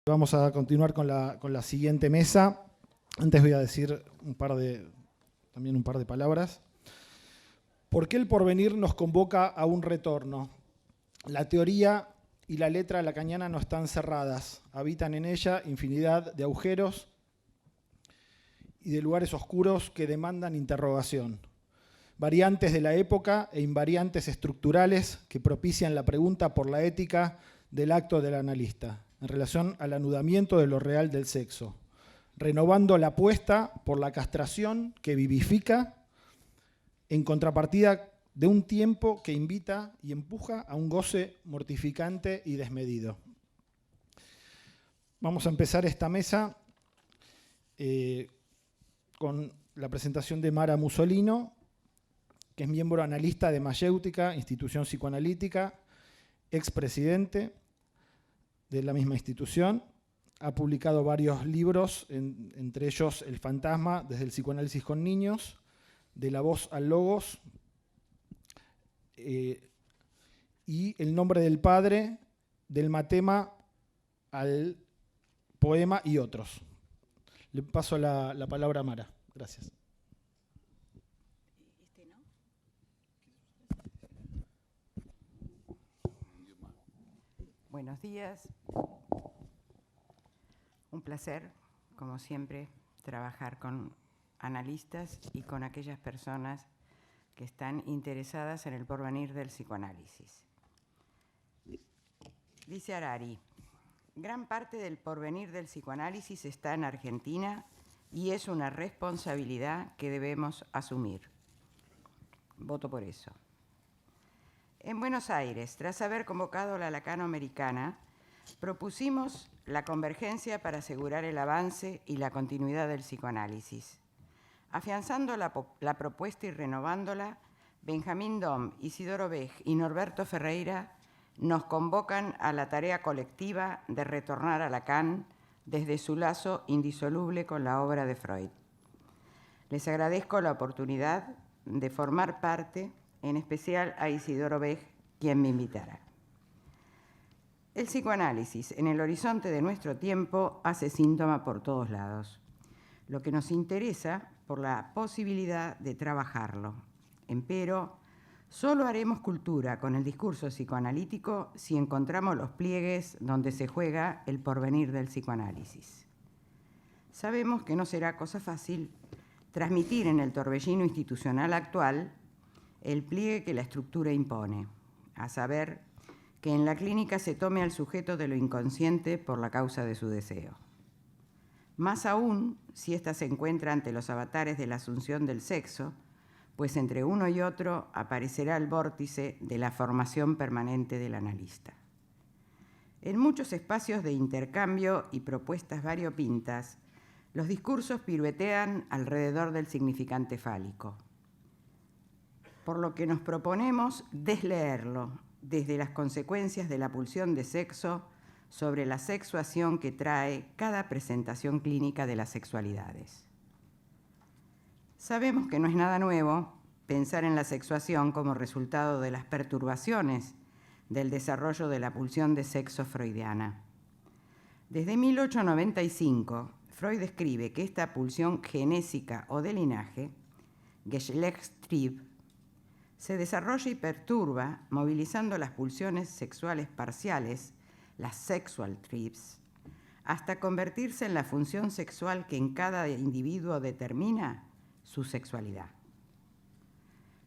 Vamos a continuar con la siguiente mesa. Antes voy a decir también un par de palabras. ¿Por qué el porvenir nos convoca a un retorno? La teoría y la letra lacaniana no están cerradas. Habitan en ella infinidad de agujeros y de lugares oscuros que demandan interrogación. Variantes de la época e invariantes estructurales que propician la pregunta por la ética del acto del analista en relación al anudamiento de lo real del sexo, renovando la apuesta por la castración que vivifica en contrapartida de un tiempo que invita y empuja a un goce mortificante y desmedido. Vamos a empezar esta mesa con la presentación de Mara Musolino, que es miembro analista de Mayéutica, institución psicoanalítica, expresidente de la misma institución. Ha publicado varios libros, entre ellos El fantasma, desde el psicoanálisis con niños, De la voz al logos, y El nombre del padre, del matema al poema y otros. Le paso la palabra a Mara. Gracias. Buenos días. Un placer, como siempre, trabajar con analistas y con aquellas personas que están interesadas en el porvenir del psicoanálisis. Dice Harari, gran parte del porvenir del psicoanálisis está en Argentina y es una responsabilidad que debemos asumir. Voto por eso. En Buenos Aires, tras haber convocado la Lacanoamericana, propusimos la convergencia para asegurar el avance y la continuidad del psicoanálisis. Afianzando la propuesta y renovándola, Benjamín Dom, Isidoro Bej y Norberto Ferreira nos convocan a la tarea colectiva de retornar a Lacan desde su lazo indisoluble con la obra de Freud. Les agradezco la oportunidad de formar parte, en especial a Isidoro Bej, quien me invitara. El psicoanálisis, en el horizonte de nuestro tiempo, hace síntoma por todos lados. Lo que nos interesa por la posibilidad de trabajarlo. Empero, solo haremos cultura con el discurso psicoanalítico si encontramos los pliegues donde se juega el porvenir del psicoanálisis. Sabemos que no será cosa fácil transmitir en el torbellino institucional actual el pliegue que la estructura impone, a saber, que en la clínica se tome al sujeto de lo inconsciente por la causa de su deseo. Más aún si ésta se encuentra ante los avatares de la asunción del sexo, pues entre uno y otro aparecerá el vórtice de la formación permanente del analista. En muchos espacios de intercambio y propuestas variopintas, los discursos piruetean alrededor del significante fálico, por lo que nos proponemos desleerlo desde las consecuencias de la pulsión de sexo sobre la sexuación que trae cada presentación clínica de las sexualidades. Sabemos que no es nada nuevo pensar en la sexuación como resultado de las perturbaciones del desarrollo de la pulsión de sexo freudiana. Desde 1895, Freud describe que esta pulsión genésica o de linaje, Geschlechtstrieb, se desarrolla y perturba movilizando las pulsiones sexuales parciales, las sexual triebs, hasta convertirse en la función sexual que en cada individuo determina su sexualidad.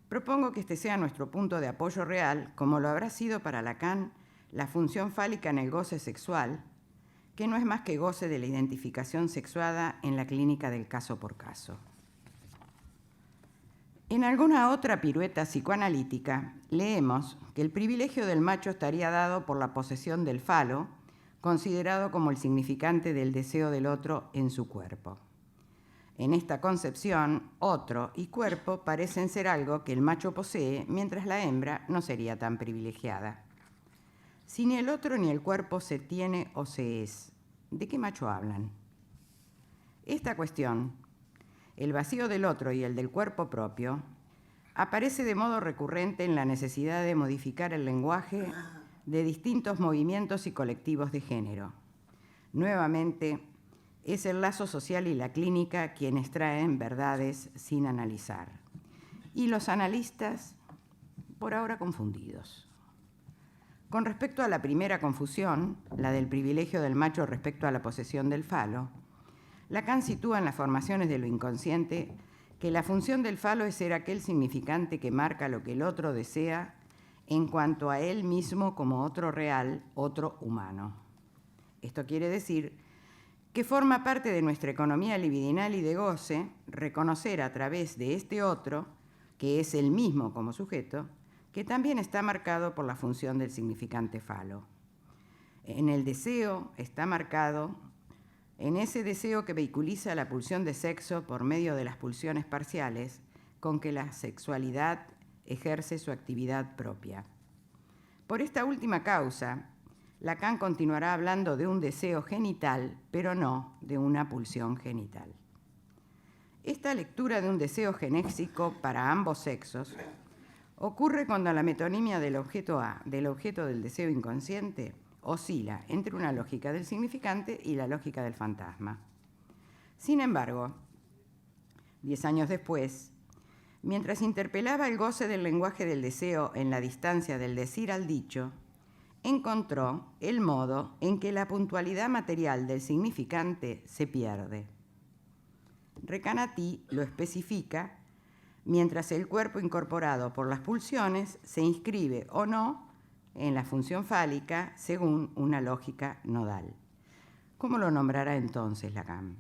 Propongo que este sea nuestro punto de apoyo real, como lo habrá sido para Lacan la función fálica en el goce sexual, que no es más que goce de la identificación sexuada en la clínica del caso por caso. En alguna otra pirueta psicoanalítica leemos que el privilegio del macho estaría dado por la posesión del falo, considerado como el significante del deseo del otro en su cuerpo. En esta concepción, otro y cuerpo parecen ser algo que el macho posee, mientras la hembra no sería tan privilegiada. Si ni el otro ni el cuerpo se tiene o se es, ¿de qué macho hablan? Esta cuestión, el vacío del otro y el del cuerpo propio, aparece de modo recurrente en la necesidad de modificar el lenguaje de distintos movimientos y colectivos de género. Nuevamente, es el lazo social y la clínica quienes traen verdades sin analizar. Y los analistas, por ahora confundidos. Con respecto a la primera confusión, la del privilegio del macho respecto a la posesión del falo, Lacan sitúa en las formaciones de lo inconsciente que la función del falo es ser aquel significante que marca lo que el otro desea en cuanto a él mismo como otro real, otro humano. Esto quiere decir que forma parte de nuestra economía libidinal y de goce reconocer a través de este otro, que es el mismo como sujeto, que también está marcado por la función del significante falo. En el deseo está marcado, en ese deseo que vehiculiza la pulsión de sexo por medio de las pulsiones parciales con que la sexualidad ejerce su actividad propia. Por esta última causa, Lacan continuará hablando de un deseo genital, pero no de una pulsión genital. Esta lectura de un deseo genésico para ambos sexos ocurre cuando la metonimia del objeto A, del objeto del deseo inconsciente, oscila entre una lógica del significante y la lógica del fantasma. Sin embargo, 10 años después, mientras interpelaba el goce del lenguaje del deseo en la distancia del decir al dicho, encontró el modo en que la puntualidad material del significante se pierde. Recanati lo especifica mientras el cuerpo incorporado por las pulsiones se inscribe o no en la función fálica según una lógica nodal. ¿Cómo lo nombrará entonces Lacan?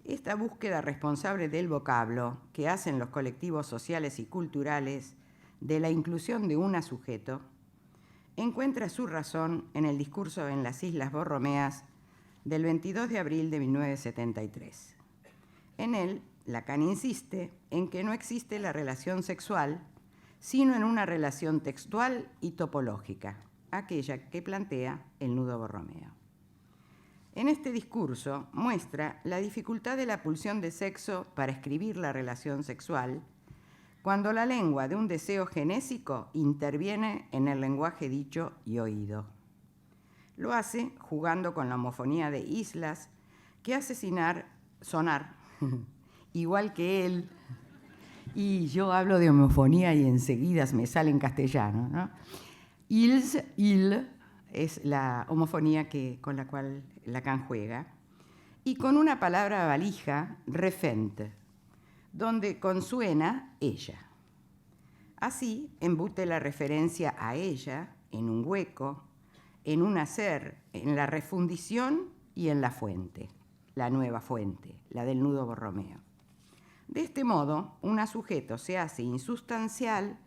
Esta búsqueda responsable del vocablo que hacen los colectivos sociales y culturales de la inclusión de un sujeto encuentra su razón en el discurso en las Islas Borromeas del 22 de abril de 1973. En él, Lacan insiste en que no existe la relación sexual, sino en una relación textual y topológica, aquella que plantea el nudo borromeo. En este discurso muestra la dificultad de la pulsión de sexo para escribir la relación sexual cuando la lengua de un deseo genésico interviene en el lenguaje dicho y oído. Lo hace jugando con la homofonía de islas que hace sonar igual que él, y yo hablo de homofonía y enseguida me sale en castellano, ¿no? Ils, il es la homofonía con la cual Lacan juega, y con una palabra valija, refente, donde consuena ella. Así embute la referencia a ella en un hueco, en un hacer, en la refundición y en la fuente, la nueva fuente, la del nudo borromeo. De este modo, un sujeto se hace insustancial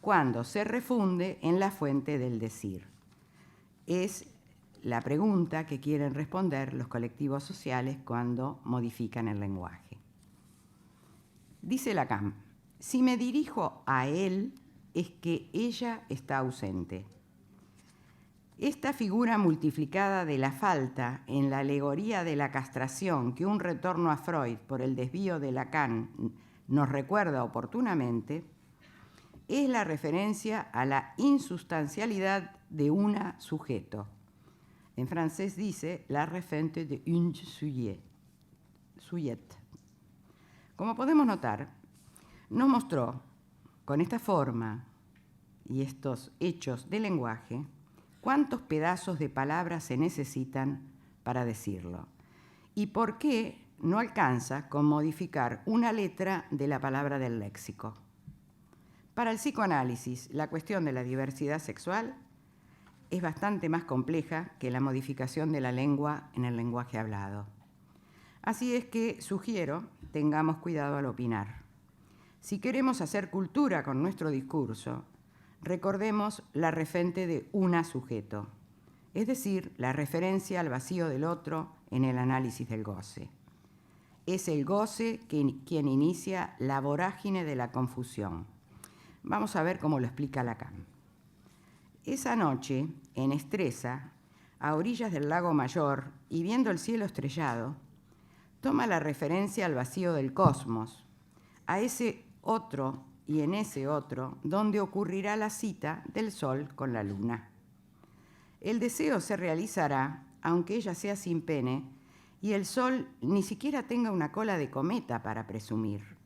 cuando se refunde en la fuente del decir. Es la pregunta que quieren responder los colectivos sociales cuando modifican el lenguaje. Dice Lacan, si me dirijo a él es que ella está ausente. Esta figura multiplicada de la falta en la alegoría de la castración que un retorno a Freud por el desvío de Lacan nos recuerda oportunamente, es la referencia a la insustancialidad de un sujeto. En francés dice la refente de un sujet. Como podemos notar, nos mostró con esta forma y estos hechos de lenguaje cuántos pedazos de palabras se necesitan para decirlo y por qué no alcanza con modificar una letra de la palabra del léxico. Para el psicoanálisis, la cuestión de la diversidad sexual es bastante más compleja que la modificación de la lengua en el lenguaje hablado. Así es que sugiero tengamos cuidado al opinar. Si queremos hacer cultura con nuestro discurso, recordemos la refente de un sujeto, es decir, la referencia al vacío del otro en el análisis del goce. Es el goce quien inicia la vorágine de la confusión. Vamos a ver cómo lo explica Lacan. Esa noche, en Estresa, a orillas del lago Mayor y viendo el cielo estrellado, toma la referencia al vacío del cosmos, a ese otro y en ese otro donde ocurrirá la cita del Sol con la Luna. El deseo se realizará aunque ella sea sin pene, y el sol ni siquiera tenga una cola de cometa para presumir.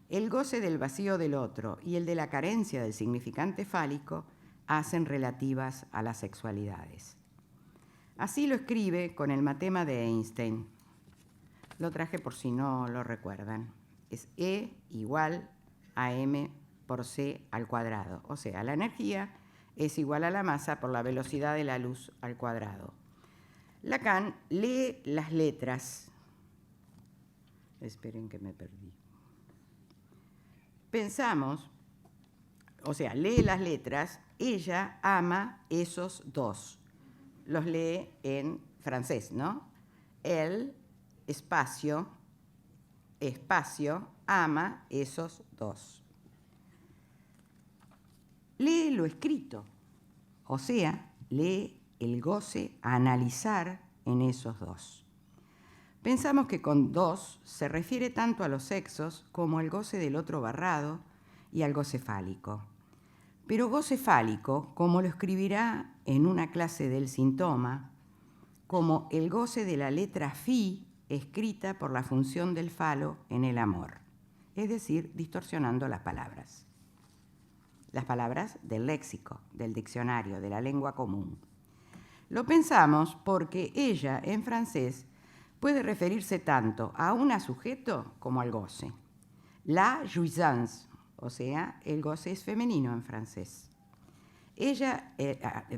El goce del vacío del otro y el de la carencia del significante fálico hacen relativas a las sexualidades. Así lo escribe con el matema de Einstein. Lo traje por si no lo recuerdan. Es E igual a m por c al cuadrado. O sea, la energía es igual a la masa por la velocidad de la luz al cuadrado. Lacan lee las letras. Esperen que me perdí. Pensamos, o sea, lee las letras, ella ama esos dos. Los lee en francés, ¿no? Él, espacio, ama esos dos. Lee lo escrito, o sea, lee el goce a analizar en esos dos. Pensamos que con dos se refiere tanto a los sexos como al goce del otro barrado y al goce fálico. Pero goce fálico, como lo escribirá en una clase del síntoma, como el goce de la letra fi escrita por la función del falo en el amor, es decir, distorsionando las palabras del léxico, del diccionario, de la lengua común. Lo pensamos porque ella, en francés, puede referirse tanto a un sujeto como al goce. La jouissance, o sea, el goce es femenino en francés. Ella,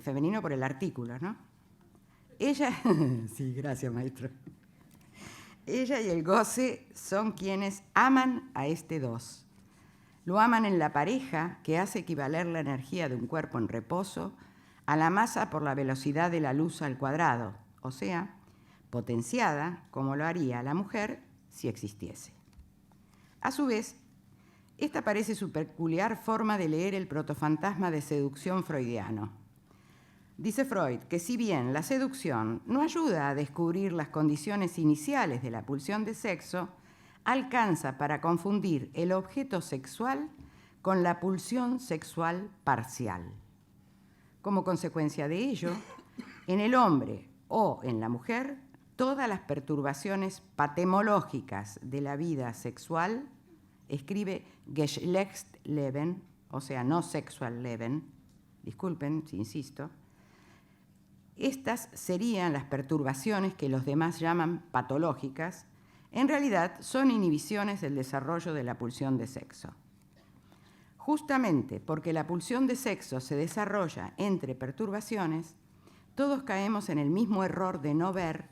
femenino por el artículo, ¿no? Ella, sí, gracias, maestro. Ella y el goce son quienes aman a este dos. Lo aman en la pareja, que hace equivaler la energía de un cuerpo en reposo a la masa por la velocidad de la luz al cuadrado, o sea, potenciada como lo haría la mujer si existiese. A su vez, esta parece su peculiar forma de leer el protofantasma de seducción freudiano. Dice Freud que si bien la seducción no ayuda a descubrir las condiciones iniciales de la pulsión de sexo, alcanza para confundir el objeto sexual con la pulsión sexual parcial. Como consecuencia de ello, en el hombre o en la mujer, todas las perturbaciones patemológicas de la vida sexual, escribe Geschlechtsleben, o sea, no sexual leben, disculpen si insisto, estas serían las perturbaciones que los demás llaman patológicas, en realidad son inhibiciones del desarrollo de la pulsión de sexo. Justamente porque la pulsión de sexo se desarrolla entre perturbaciones, todos caemos en el mismo error de no ver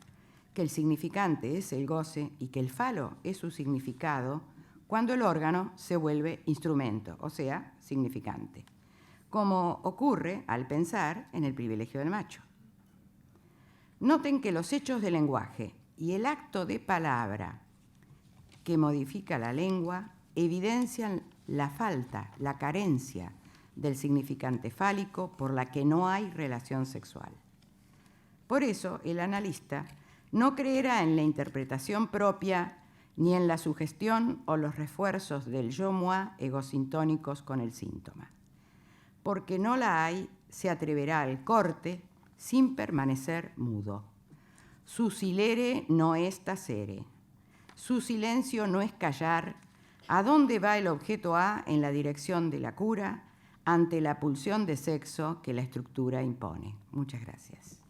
que el significante es el goce y que el falo es su significado cuando el órgano se vuelve instrumento, o sea, significante, como ocurre al pensar en el privilegio del macho. Noten que los hechos del lenguaje y el acto de palabra que modifica la lengua evidencian la falta, la carencia del significante fálico por la que no hay relación sexual. Por eso, el analista no creerá en la interpretación propia ni en la sugestión o los refuerzos del yo-moi egosintónicos con el síntoma. Porque no la hay, se atreverá al corte sin permanecer mudo. Su silere no es tacere. Su silencio no es callar. ¿A dónde va el objeto A en la dirección de la cura ante la pulsión de sexo que la estructura impone? Muchas gracias.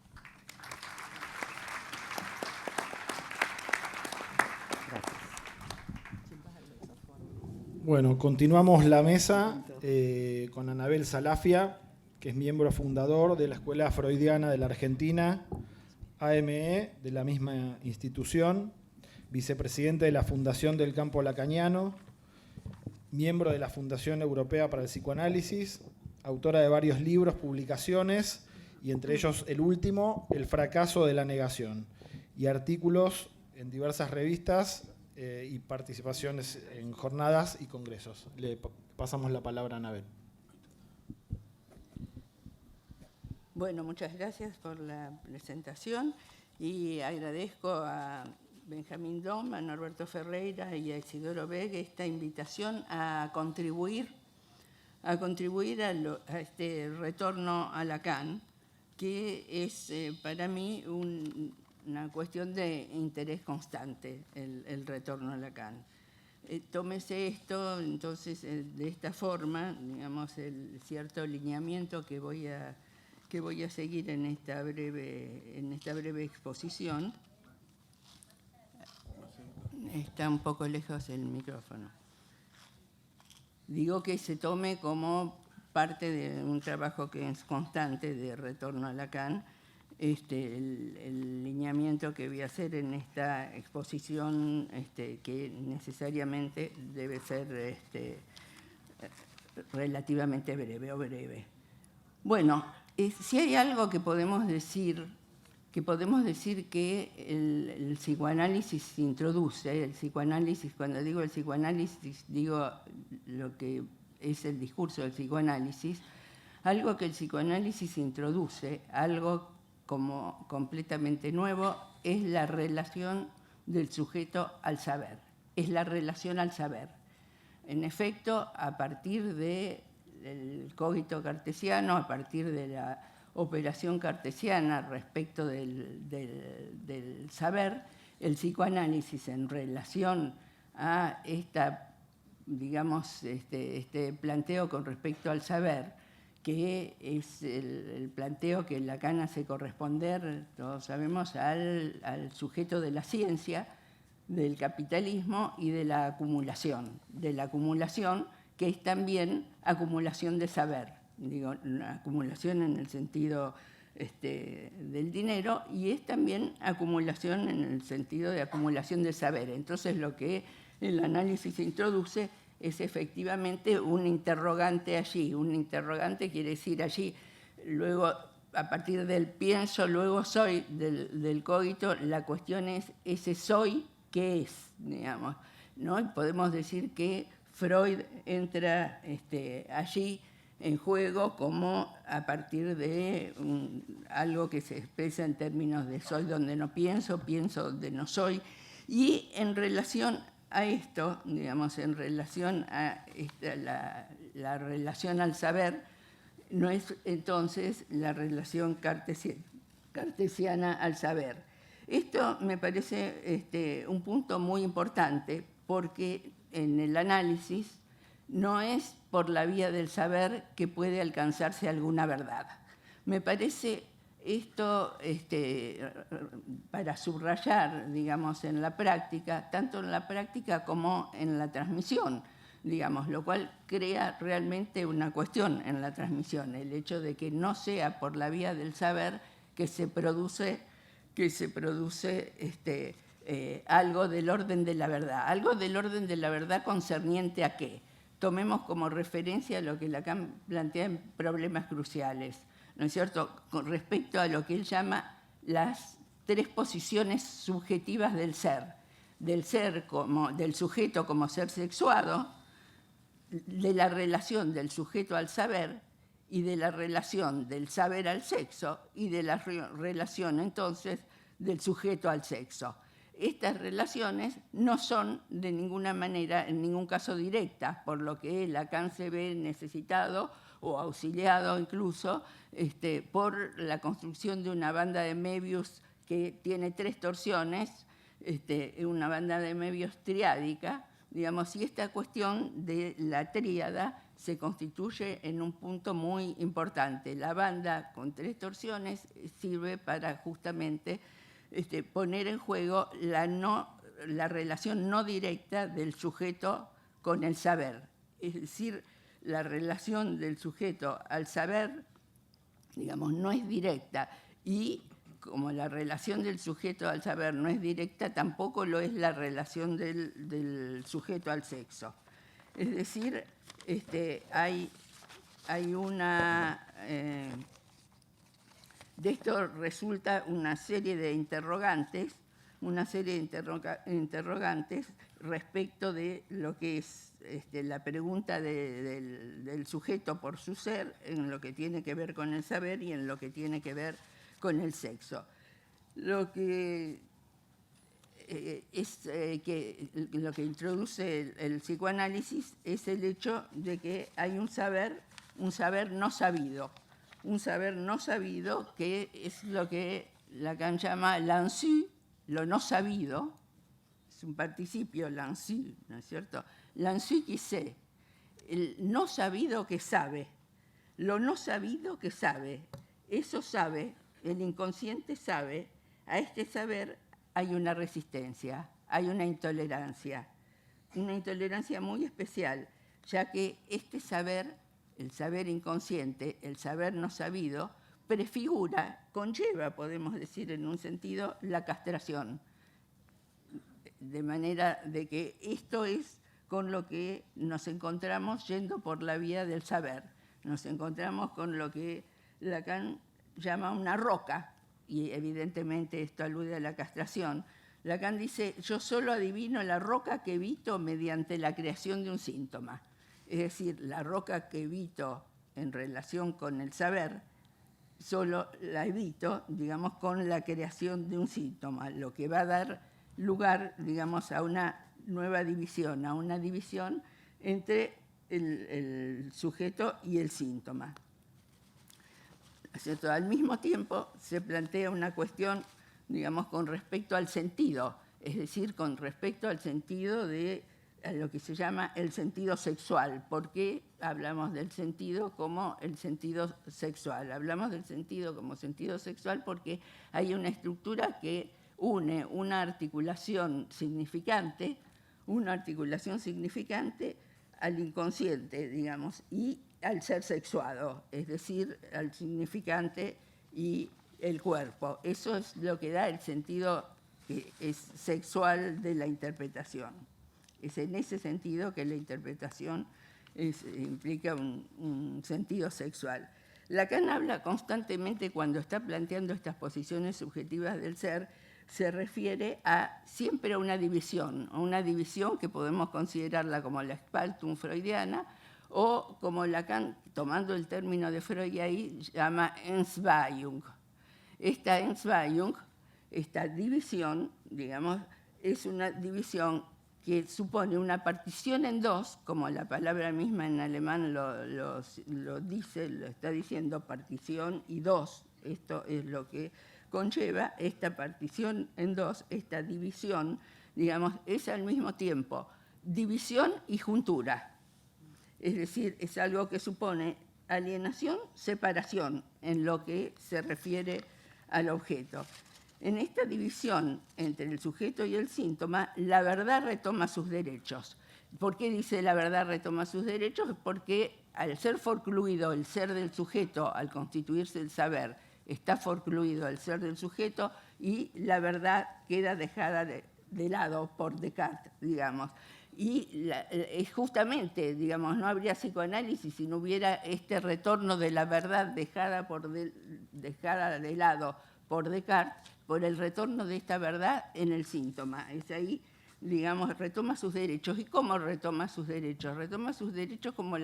Bueno, continuamos la mesa con Anabel Salafia, que es miembro fundador de la Escuela Freudiana de la Argentina, AME, de la misma institución, vicepresidente de la Fundación del Campo Lacaniano, miembro de la Fundación Europea para el Psicoanálisis, autora de varios libros, publicaciones, y entre ellos el último, El fracaso de la negación, y artículos en diversas revistas y participaciones en jornadas y congresos. Le pasamos la palabra a Anabel. Bueno, muchas gracias por la presentación y agradezco a Benjamín Dom, a Norberto Ferreira y a Isidoro Begue esta invitación a contribuir a este retorno a Lacan, que es para mí una cuestión de interés constante, el retorno a Lacan. Tómese esto, entonces, de esta forma, digamos, el cierto lineamiento que voy a seguir en esta breve exposición. Está un poco lejos el micrófono. Digo que se tome como parte de un trabajo que es constante de retorno a Lacan, el lineamiento que voy a hacer en esta exposición, que necesariamente debe ser relativamente breve. Bueno, si hay algo que podemos decir que el psicoanálisis introduce, el psicoanálisis, cuando digo el psicoanálisis, digo lo que es el discurso del psicoanálisis, algo que el psicoanálisis introduce, algo como completamente nuevo, es la relación del sujeto al saber, es la relación al saber. En efecto, a partir del cogito cartesiano, a partir de la operación cartesiana respecto del saber, el psicoanálisis en relación a este planteo con respecto al saber, que es el planteo que Lacan hace corresponder, todos sabemos, al sujeto de la ciencia, del capitalismo y de la acumulación que es también acumulación de saber. Digo, acumulación en el sentido del dinero, y es también acumulación en el sentido de acumulación de saber. Entonces, lo que el análisis introduce es efectivamente un interrogante allí. Un interrogante quiere decir allí, luego, a partir del pienso, luego soy, del cogito, la cuestión es ese soy, ¿qué es? Digamos, ¿no? Y podemos decir que Freud entra allí en juego como a partir de algo que se expresa en términos de soy donde no pienso, pienso donde no soy. Y en relación a esto, digamos, en relación a la relación al saber, no es entonces la relación cartesiana al saber. Esto me parece un punto muy importante, porque en el análisis no es por la vía del saber que puede alcanzarse alguna verdad. Me parece esto para subrayar, digamos, en la práctica, tanto en la práctica como en la transmisión, digamos, lo cual crea realmente una cuestión en la transmisión, el hecho de que no sea por la vía del saber que se produce algo del orden de la verdad. Algo del orden de la verdad concerniente a qué. Tomemos como referencia lo que Lacan plantea en Problemas Cruciales, ¿no es cierto?, con respecto a lo que él llama las tres posiciones subjetivas del ser como del sujeto como ser sexuado, de la relación del sujeto al saber y de la relación del saber al sexo y de la relación entonces del sujeto al sexo. Estas relaciones no son de ninguna manera, en ningún caso directas, por lo que Lacan se ve necesitado o auxiliado incluso por la construcción de una banda de Möbius que tiene tres torsiones, una banda de Möbius triádica, digamos, y esta cuestión de la tríada se constituye en un punto muy importante. La banda con tres torsiones sirve para justamente poner en juego la relación no directa del sujeto con el saber. Es decir, la relación del sujeto al saber, digamos, no es directa, y como la relación del sujeto al saber no es directa, tampoco lo es la relación del sujeto al sexo. Es decir, hay una... de esto resulta una serie de interrogantes respecto de lo que es la pregunta del sujeto por su ser, en lo que tiene que ver con el saber y en lo que tiene que ver con el sexo. Lo que introduce el psicoanálisis es el hecho de que hay un saber no sabido. un saber no sabido, que es lo que Lacan llama l'insu, lo no sabido. Es un participio, l'insu, ¿no es cierto? L'insu qui sait, el no sabido que sabe, lo no sabido que sabe. Eso sabe, el inconsciente sabe, a este saber hay una resistencia, hay una intolerancia muy especial, ya que este saber, el saber inconsciente, el saber no sabido, prefigura, conlleva, podemos decir en un sentido, la castración. De manera de que esto es con lo que nos encontramos yendo por la vía del saber. Nos encontramos con lo que Lacan llama una roca, y evidentemente esto alude a la castración. Lacan dice, yo solo adivino la roca que evito mediante la creación de un síntoma. Es decir, la roca que evito en relación con el saber, solo la evito, digamos, con la creación de un síntoma, lo que va a dar lugar, digamos, a una nueva división, a una división entre el sujeto y el síntoma. ¿Cierto? Al mismo tiempo se plantea una cuestión, digamos, con respecto al sentido, es decir, con respecto al sentido de lo que se llama el sentido sexual. ¿Por qué hablamos del sentido como el sentido sexual? Hablamos del sentido como sentido sexual porque hay una estructura que une una articulación significante al inconsciente, digamos, y al ser sexuado, es decir, al significante y el cuerpo. Eso es lo que da el sentido que es sexual de la interpretación. Es en ese sentido que la interpretación implica un sentido sexual. Lacan habla constantemente, cuando está planteando estas posiciones subjetivas del ser, se refiere siempre a una división que podemos considerarla como la Spaltung freudiana, o como Lacan, tomando el término de Freud ahí, llama Entzweiung. Esta Entzweiung, esta división, digamos, es una división que supone una partición en dos, como la palabra misma en alemán lo dice, lo está diciendo, partición y dos. Esto es lo que conlleva esta partición en dos, esta división, digamos, es al mismo tiempo división y juntura. Es decir, es algo que supone alienación, separación en lo que se refiere al objeto. En esta división entre el sujeto y el síntoma, la verdad retoma sus derechos. ¿Por qué dice la verdad retoma sus derechos? Porque al ser forcluido el ser del sujeto, al constituirse el saber, está forcluido el ser del sujeto y la verdad queda dejada de lado por Descartes, digamos. Y es justamente, digamos, no habría psicoanálisis si no hubiera este retorno de la verdad dejada de lado por Descartes, por el retorno de esta verdad en el síntoma. Es ahí, digamos, retoma sus derechos. ¿Y cómo retoma sus derechos? Retoma sus derechos como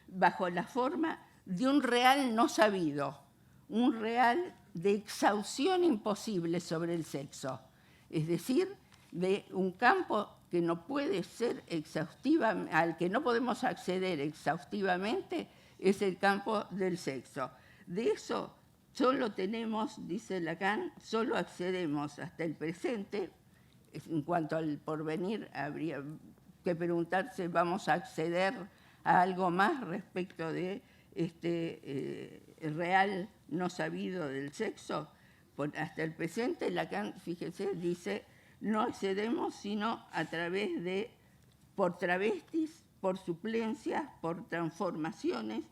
bajo la forma de un real no sabido, un real de exhausción imposible sobre el sexo. Es decir, de un campo que no puede ser al que no podemos acceder exhaustivamente, es el campo del sexo. De eso solo tenemos, dice Lacan, solo accedemos hasta el presente. En cuanto al porvenir, habría que preguntarse, ¿vamos a acceder a algo más respecto de este real no sabido del sexo? Hasta el presente, Lacan, fíjese, dice, no accedemos sino a través por travestis, por suplencias, por transformaciones,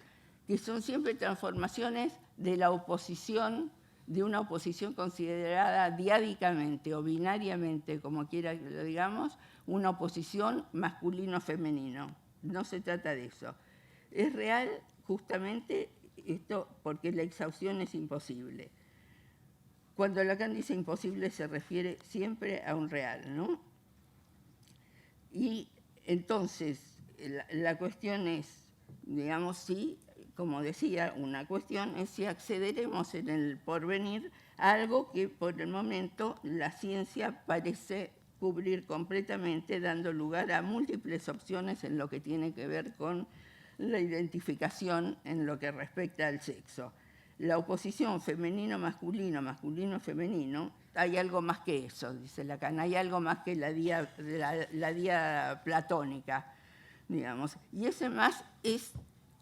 que son siempre transformaciones de la oposición, de una oposición considerada diádicamente o binariamente, como quiera que lo digamos, una oposición masculino-femenino. No se trata de eso. Es real justamente esto porque la exhaustión es imposible. Cuando Lacan dice imposible se refiere siempre a un real, ¿no? Y entonces la cuestión es, digamos, sí, como decía, una cuestión es si accederemos en el porvenir a algo que por el momento la ciencia parece cubrir completamente, dando lugar a múltiples opciones en lo que tiene que ver con la identificación en lo que respecta al sexo. La oposición femenino-masculino, masculino-femenino, hay algo más que eso, dice Lacan, hay algo más que la día platónica, digamos. Y ese más es,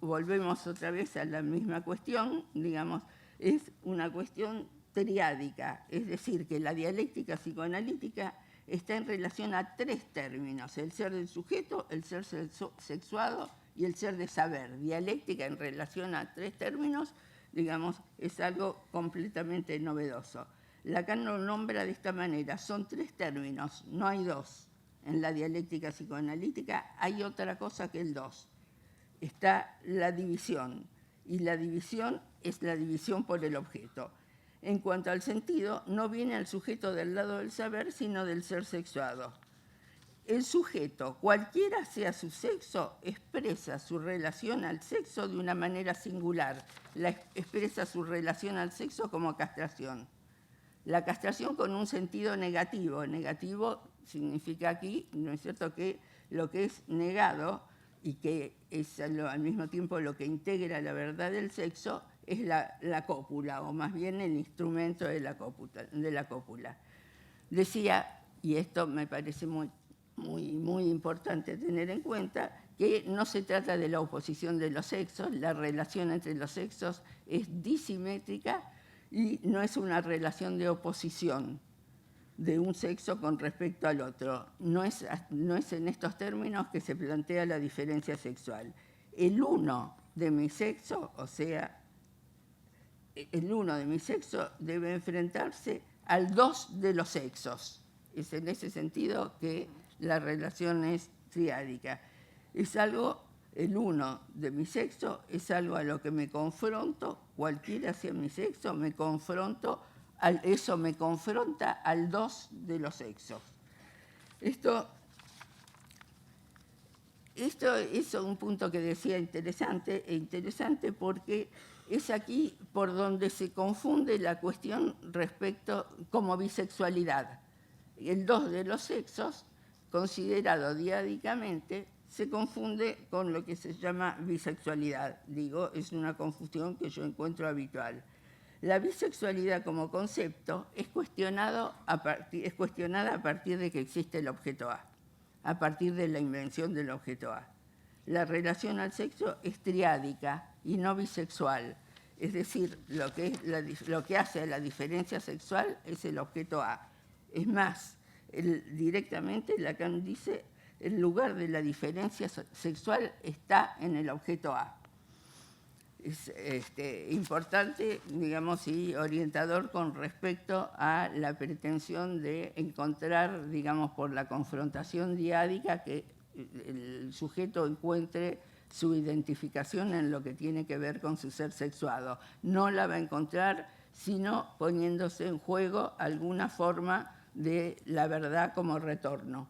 volvemos otra vez a la misma cuestión, digamos, es una cuestión triádica, es decir, que la dialéctica psicoanalítica está en relación a tres términos: el ser del sujeto, el ser sexuado y el ser de saber. Dialéctica en relación a tres términos, digamos, es algo completamente novedoso. Lacan lo nombra de esta manera: son tres términos, no hay dos. En la dialéctica psicoanalítica hay otra cosa que el dos. Está la división, y la división es la división por el objeto. En cuanto al sentido, no viene al sujeto del lado del saber, sino del ser sexuado. El sujeto, cualquiera sea su sexo, expresa su relación al sexo de una manera singular. Expresa su relación al sexo como castración. La castración con un sentido negativo. Negativo significa aquí, ¿no es cierto?, que lo que es negado y que es al mismo tiempo lo que integra la verdad del sexo es la cópula, o más bien el instrumento de la cópula. Decía, y esto me parece muy importante tener en cuenta, que no se trata de la oposición de los sexos, la relación entre los sexos es disimétrica y no es una relación de oposición de un sexo con respecto al otro. No es en estos términos que se plantea la diferencia sexual. El uno de mi sexo, o sea, el uno de mi sexo debe enfrentarse al dos de los sexos. Es en ese sentido que la relación es triádica. Es algo, el uno de mi sexo es algo a lo que me confronto, cualquiera sea mi sexo, me confronto, eso me confronta al dos de los sexos. Esto es un punto que decía interesante porque es aquí por donde se confunde la cuestión respecto como bisexualidad. El dos de los sexos, considerado diádicamente, se confunde con lo que se llama bisexualidad. Digo, es una confusión que yo encuentro habitual. La bisexualidad como concepto es cuestionada a partir de que existe el objeto a partir de la invención del objeto A. La relación al sexo es triádica y no bisexual. Es decir, lo que hace a la diferencia sexual es el objeto A. Es más, directamente Lacan dice, el lugar de la diferencia sexual está en el objeto A. Es importante, digamos, y orientador con respecto a la pretensión de encontrar, digamos, por la confrontación diádica, que el sujeto encuentre su identificación en lo que tiene que ver con su ser sexuado. No la va a encontrar sino poniéndose en juego alguna forma de la verdad como retorno.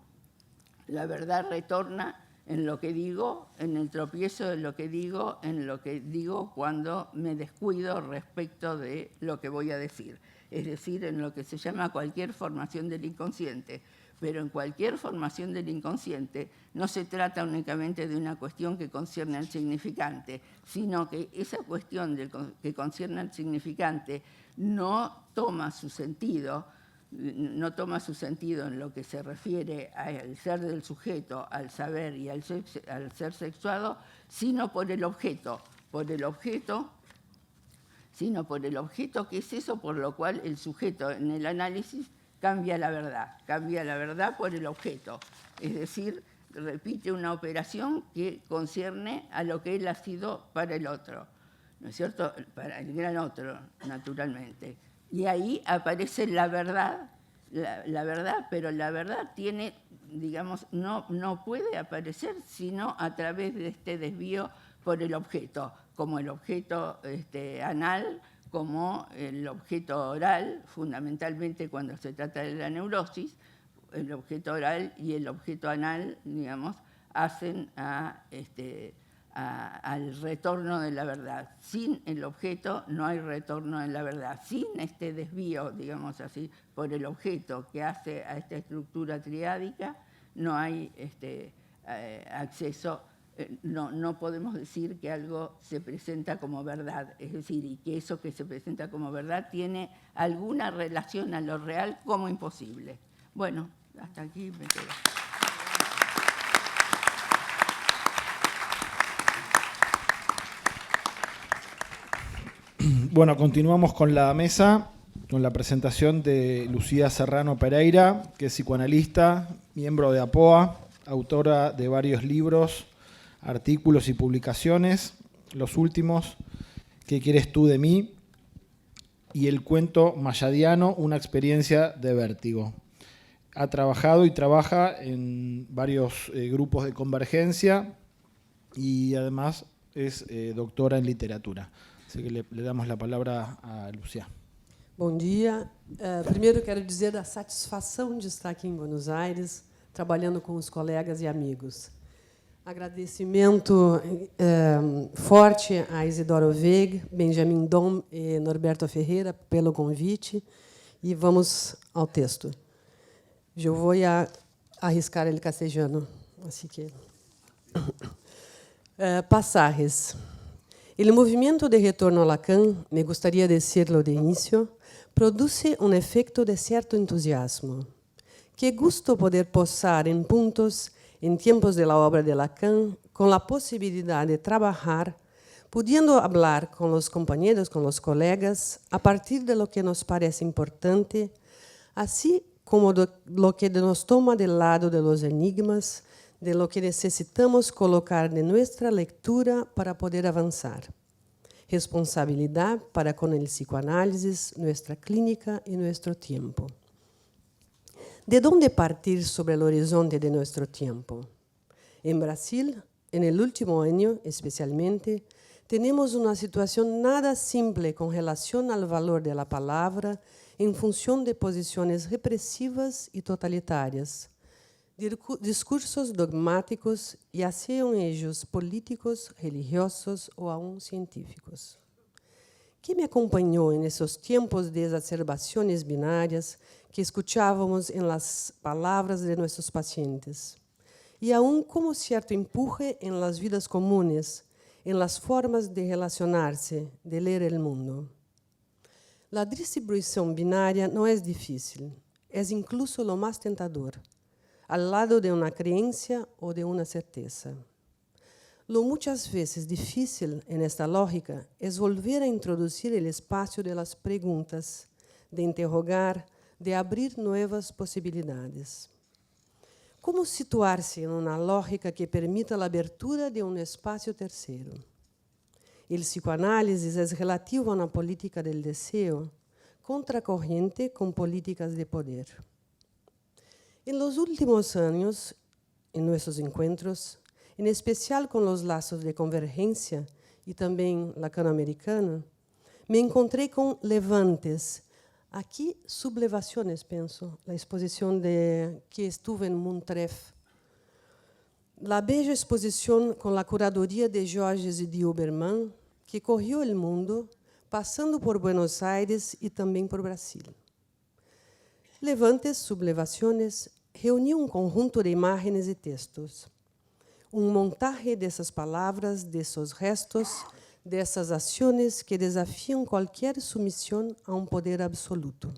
La verdad retorna en lo que digo, en el tropiezo de lo que digo, en lo que digo cuando me descuido respecto de lo que voy a decir. Es decir, en lo que se llama cualquier formación del inconsciente. Pero en cualquier formación del inconsciente no se trata únicamente de una cuestión que concierne al significante, sino que esa cuestión que concierne al significante no toma su sentido en lo que se refiere al ser del sujeto, al saber y al ser sexuado, sino por el objeto, que es eso por lo cual el sujeto en el análisis cambia la verdad por el objeto, es decir, repite una operación que concierne a lo que él ha sido para el otro, ¿no es cierto?, para el gran otro, naturalmente. Y ahí aparece la verdad, pero la verdad tiene, digamos, no puede aparecer sino a través de este desvío por el objeto, como el objeto anal, como el objeto oral, fundamentalmente cuando se trata de la neurosis, el objeto oral y el objeto anal, digamos, hacen al retorno de la verdad. Sin el objeto no hay retorno de la verdad. Sin este desvío, digamos así, por el objeto que hace a esta estructura triádica, no hay acceso no podemos decir que algo se presenta como verdad, es decir, y que eso que se presenta como verdad tiene alguna relación a lo real como imposible. Bueno, hasta aquí me quedo. Bueno, continuamos con la mesa, con la presentación de Lucía Serrano Pereira, que es psicoanalista, miembro de APOA, autora de varios libros, artículos y publicaciones. Los últimos, ¿Qué quieres tú de mí? Y el cuento mayadiano, una experiencia de vértigo. Ha trabajado y trabaja en varios grupos de convergencia y además es doctora en literatura. Así que le damos la palabra a Lucía. Bom dia. Primeiro quero dizer a satisfação de estar aqui em Buenos Aires, trabalhando com os colegas e amigos. Agradecimento forte a Isidoro Weg, Benjamin Dom e Norberto Ferreira pelo convite. E vamos ao texto. Eu vou arriscar el castellano, assim que pasajes. El movimiento de retorno a Lacan, me gustaría decirlo de inicio, produce un efecto de cierto entusiasmo. Qué gusto poder posar en puntos, en tiempos de la obra de Lacan, con la posibilidad de trabajar, pudiendo hablar con los compañeros, con los colegas, a partir de lo que nos parece importante, así como lo que nos toma del lado de los enigmas, de lo que necesitamos colocar de nuestra lectura para poder avanzar. Responsabilidad para con el psicoanálisis, nuestra clínica y nuestro tiempo. ¿De dónde partir sobre el horizonte de nuestro tiempo? En Brasil, en el último año especialmente, tenemos una situación nada simple con relación al valor de la palabra en función de posiciones represivas y totalitarias, discursos dogmáticos, ya sean ellos políticos, religiosos o aún científicos. ¿Qué me acompañó en esos tiempos de exacerbaciones binarias que escuchábamos en las palabras de nuestros pacientes? Y aún como cierto empuje en las vidas comunes, en las formas de relacionarse, de leer el mundo. La distribución binaria no es difícil, es incluso lo más tentador, al lado de una creencia o de una certeza. Lo muchas veces difícil en esta lógica es volver a introducir el espacio de las preguntas, de interrogar, de abrir nuevas posibilidades. ¿Cómo situarse en una lógica que permita la abertura de un espacio tercero? El psicoanálisis es relativo a una política del deseo, contracorriente con políticas de poder. En los últimos años, en nuestros encuentros, en especial con los lazos de convergencia y también lacanoamericana, me encontré con levantes, aquí sublevaciones, pienso, la exposición que estuve en Montref. La bella exposición con la curaduría de Georges y Huberman, que corrió el mundo, pasando por Buenos Aires y también por Brasil. Levantes, sublevaciones, reuniu um conjunto de imágenes e textos. Um montaje dessas palavras, desses restos, dessas ações que desafiam qualquer submissão a um poder absoluto,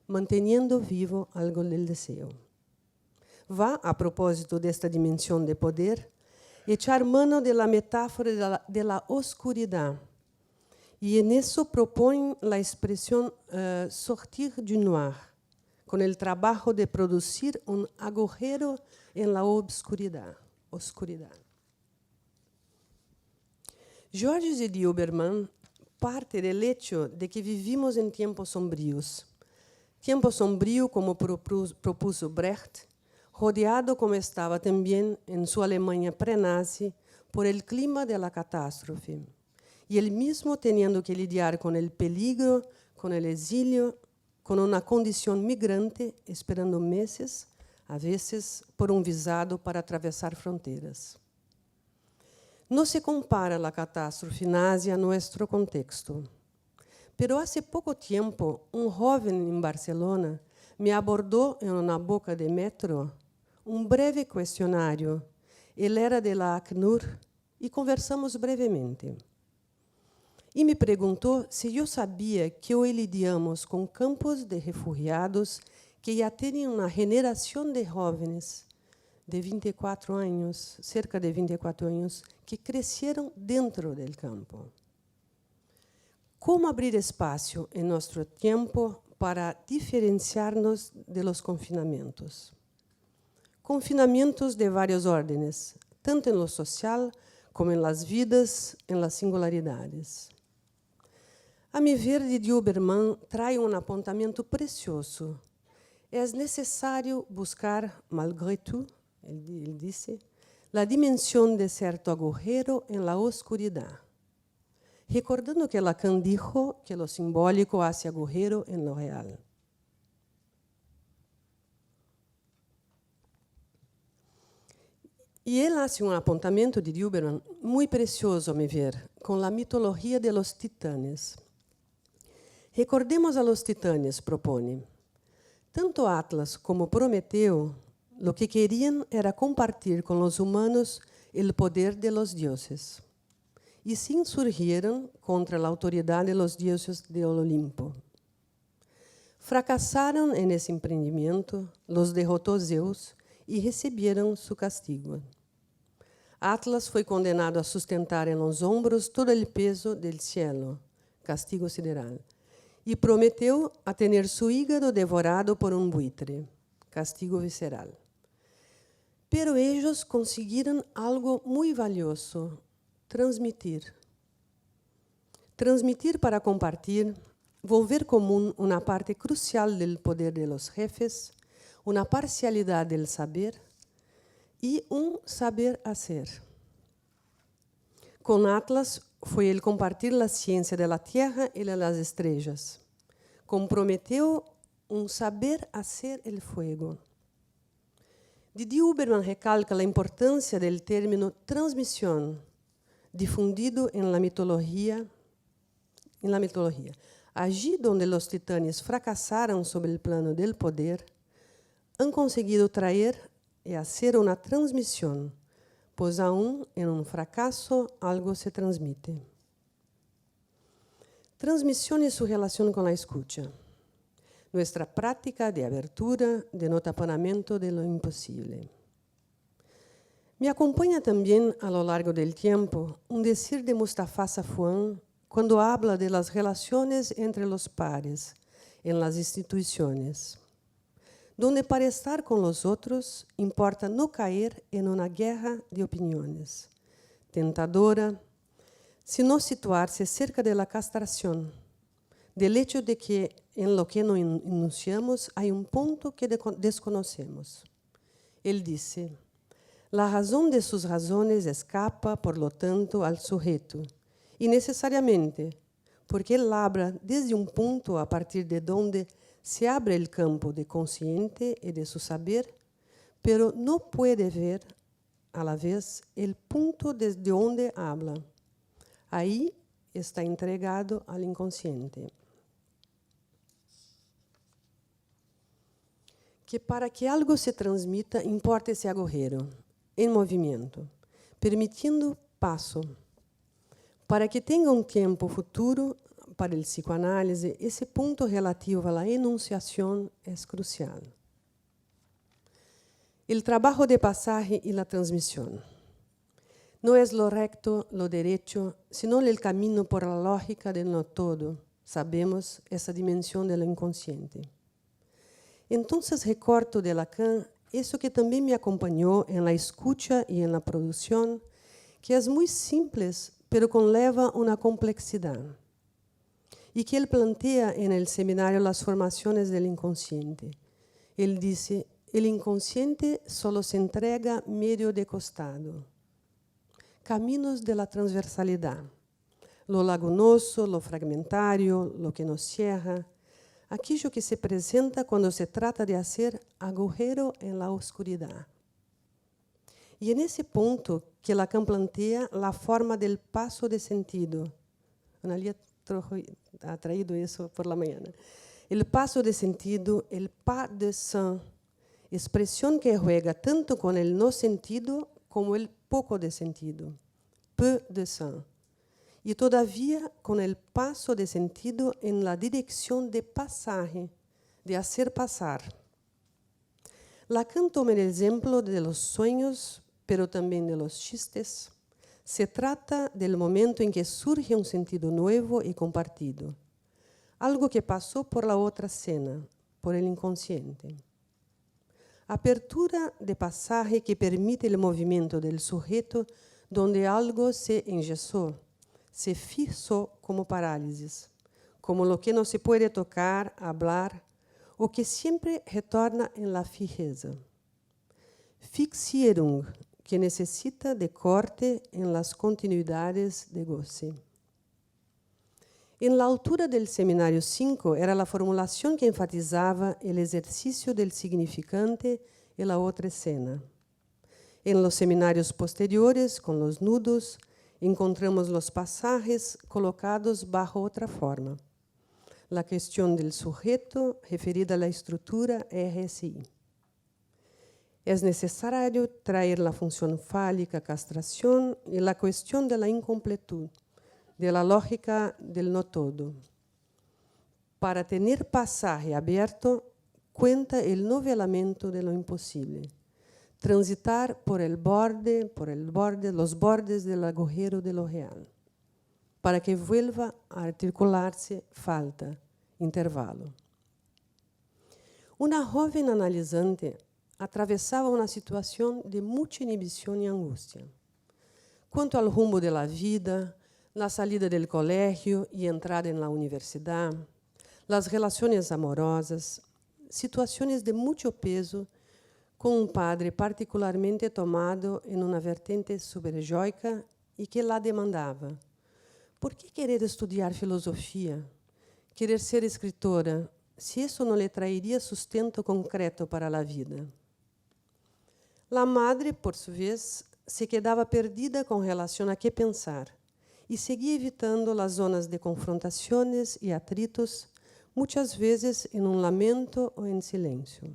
manteniendo vivo algo del deseo. Va, a propósito desta dimensão de poder, echar mano de la metáfora de la oscuridad, y en eso propõe la expresión sortir du noir, con el trabajo de producir un agujero en la oscuridad. Georges y Huberman parte del hecho de que vivimos en tiempos sombríos. Tiempo sombrío, como propuso Brecht, rodeado como estaba también en su Alemania pre-nazi por el clima de la catástrofe, y él mismo teniendo que lidiar con el peligro, con el exilio, con una condición migrante, esperando meses, a veces, por un visado para atravesar fronteras. No se compara la catástrofe nazi a nuestro contexto, pero hace poco tiempo un joven en Barcelona me abordó en una boca de metro un breve cuestionario Ele era de la Acnur e conversamos brevemente. E me perguntou se eu sabia que hoje lidamos com campos de refugiados que já têm uma generação de jovens de 24 anos, cerca de 24 anos, que cresceram dentro do campo. Como abrir espaço em nosso tempo para diferenciar-nos de los confinamentos? Confinamentos de várias ordens, tanto em lo social como em las vidas, em las singularidades. A mi ver, Didier Huberman traz um apontamento precioso. É necessário buscar, malgré tout, ele disse, a dimensão de certo agujero em la oscuridad. Recordando que Lacan dijo que lo simbólico hace agujero en lo real. E ele hace um apontamento de Huberman muito precioso, a mi ver, com a mitologia de los titanes. Recordemos a los titanes, propõe. Tanto Atlas como Prometeu, lo que querían era compartir con los humanos el poder de los dioses. Y se insurgieron contra la autoridad de los dioses del Olimpo. Fracasaron en ese emprendimiento, los derrotó Zeus y recibieron su castigo. Atlas foi condenado a sustentar en los hombros todo el peso del cielo, castigo sideral, y Prometeu a tener su hígado devorado por un buitre, castigo visceral. Pero ellos consiguieron algo muy valioso, transmitir. Transmitir para compartir, volver común una parte crucial del poder de los jefes, una parcialidad del saber y un saber hacer. Con Atlas fue el compartir la ciencia de la tierra y de las estrellas. Con Prometeu, un saber hacer el fuego. Didier Huberman recalca la importancia del término transmisión, difundido en la mitología. Allí donde los titanes fracasaron sobre el plano del poder, han conseguido traer y hacer una transmisión, pues aún en un fracaso algo se transmite. Transmisión y su relación con la escucha. Nuestra práctica de abertura, de no taponamiento de lo imposible. Me acompaña también a lo largo del tiempo un decir de Mustafa Safwan cuando habla de las relaciones entre los pares en las instituciones, donde para estar con los otros importa no caer en una guerra de opiniones, tentadora, sino situarse cerca de la castración, del hecho de que en lo que nos enunciamos hay un punto que desconocemos. Él dice, la razón de sus razones escapa, por lo tanto, al sujeto, y necesariamente, porque él labra desde un punto a partir de donde se abre el campo de consciente y de su saber, pero no puede ver a la vez el punto desde donde habla. Ahí está entregado al inconsciente. Que para que algo se transmita, importa esse agujero, em movimento, permitindo passo. Para que tenha um tempo futuro, para o psicoanálise, esse ponto relativo à enunciação é crucial. O trabalho de passagem e a transmissão. Não é lo recto, lo derecho, sino o caminho por la lógica del no todo. Sabemos essa dimensão do inconsciente. Entonces recorto de Lacan isso que também me acompanhou em la escucha e em la produção, que é muito simples, pero conlleva uma complexidade, e que ele plantea en el seminario Las formaciones del inconsciente. Ele dice, el inconsciente solo se entrega medio de costado. Caminos de la transversalidad, lo lagunoso, lo fragmentario, lo que nos cierra, aquello que se presenta cuando se trata de hacer agujero en la oscuridad. Y en ese punto que Lacan plantea la forma del paso de sentido. Analia ha traído eso por la mañana. El paso de sentido, el pas de sang, expresión que juega tanto con el no sentido como el poco de sentido, peu de sens, y todavía con el paso de sentido en la dirección de pasaje, de hacer pasar. Lacan toma el ejemplo de los sueños, pero también de los chistes. Se trata del momento en que surge un sentido nuevo y compartido, algo que pasó por la otra escena, por el inconsciente. Apertura de pasaje que permite el movimiento del sujeto donde algo se enyesó, se fijó como parálisis, como lo que no se puede tocar, hablar, o que siempre retorna en la fijeza. Fixierung, que necesita de corte en las continuidades de goce. En la altura del seminario 5 era la formulación que enfatizaba el ejercicio del significante y la otra escena. En los seminarios posteriores, con los nudos, encontramos los pasajes colocados bajo otra forma. La cuestión del sujeto referida a la estructura RSI. Es necesario traer la función fálica, castración y la cuestión de la incompletud, de la lógica del no todo. Para tener pasaje abierto, cuenta el novelamiento de lo imposible. Transitar por los bordes del agujero de lo real. Para que vuelva a articularse, falta, intervalo. Una joven analizante atravesaba una situación de mucha inhibición y angustia. Quanto al rumbo de la vida, la salida del colegio y entrada en la universidad, las relaciones amorosas, situaciones de mucho peso con un padre particularmente tomado en una vertente superyoica y que la demandaba. ¿Por qué querer estudiar filosofía? Querer ser escritora, si eso no le traería sustento concreto para la vida. La madre, por su vez, se quedaba perdida con relación a qué pensar y seguía evitando las zonas de confrontaciones y atritos, muchas veces en un lamento o en silencio.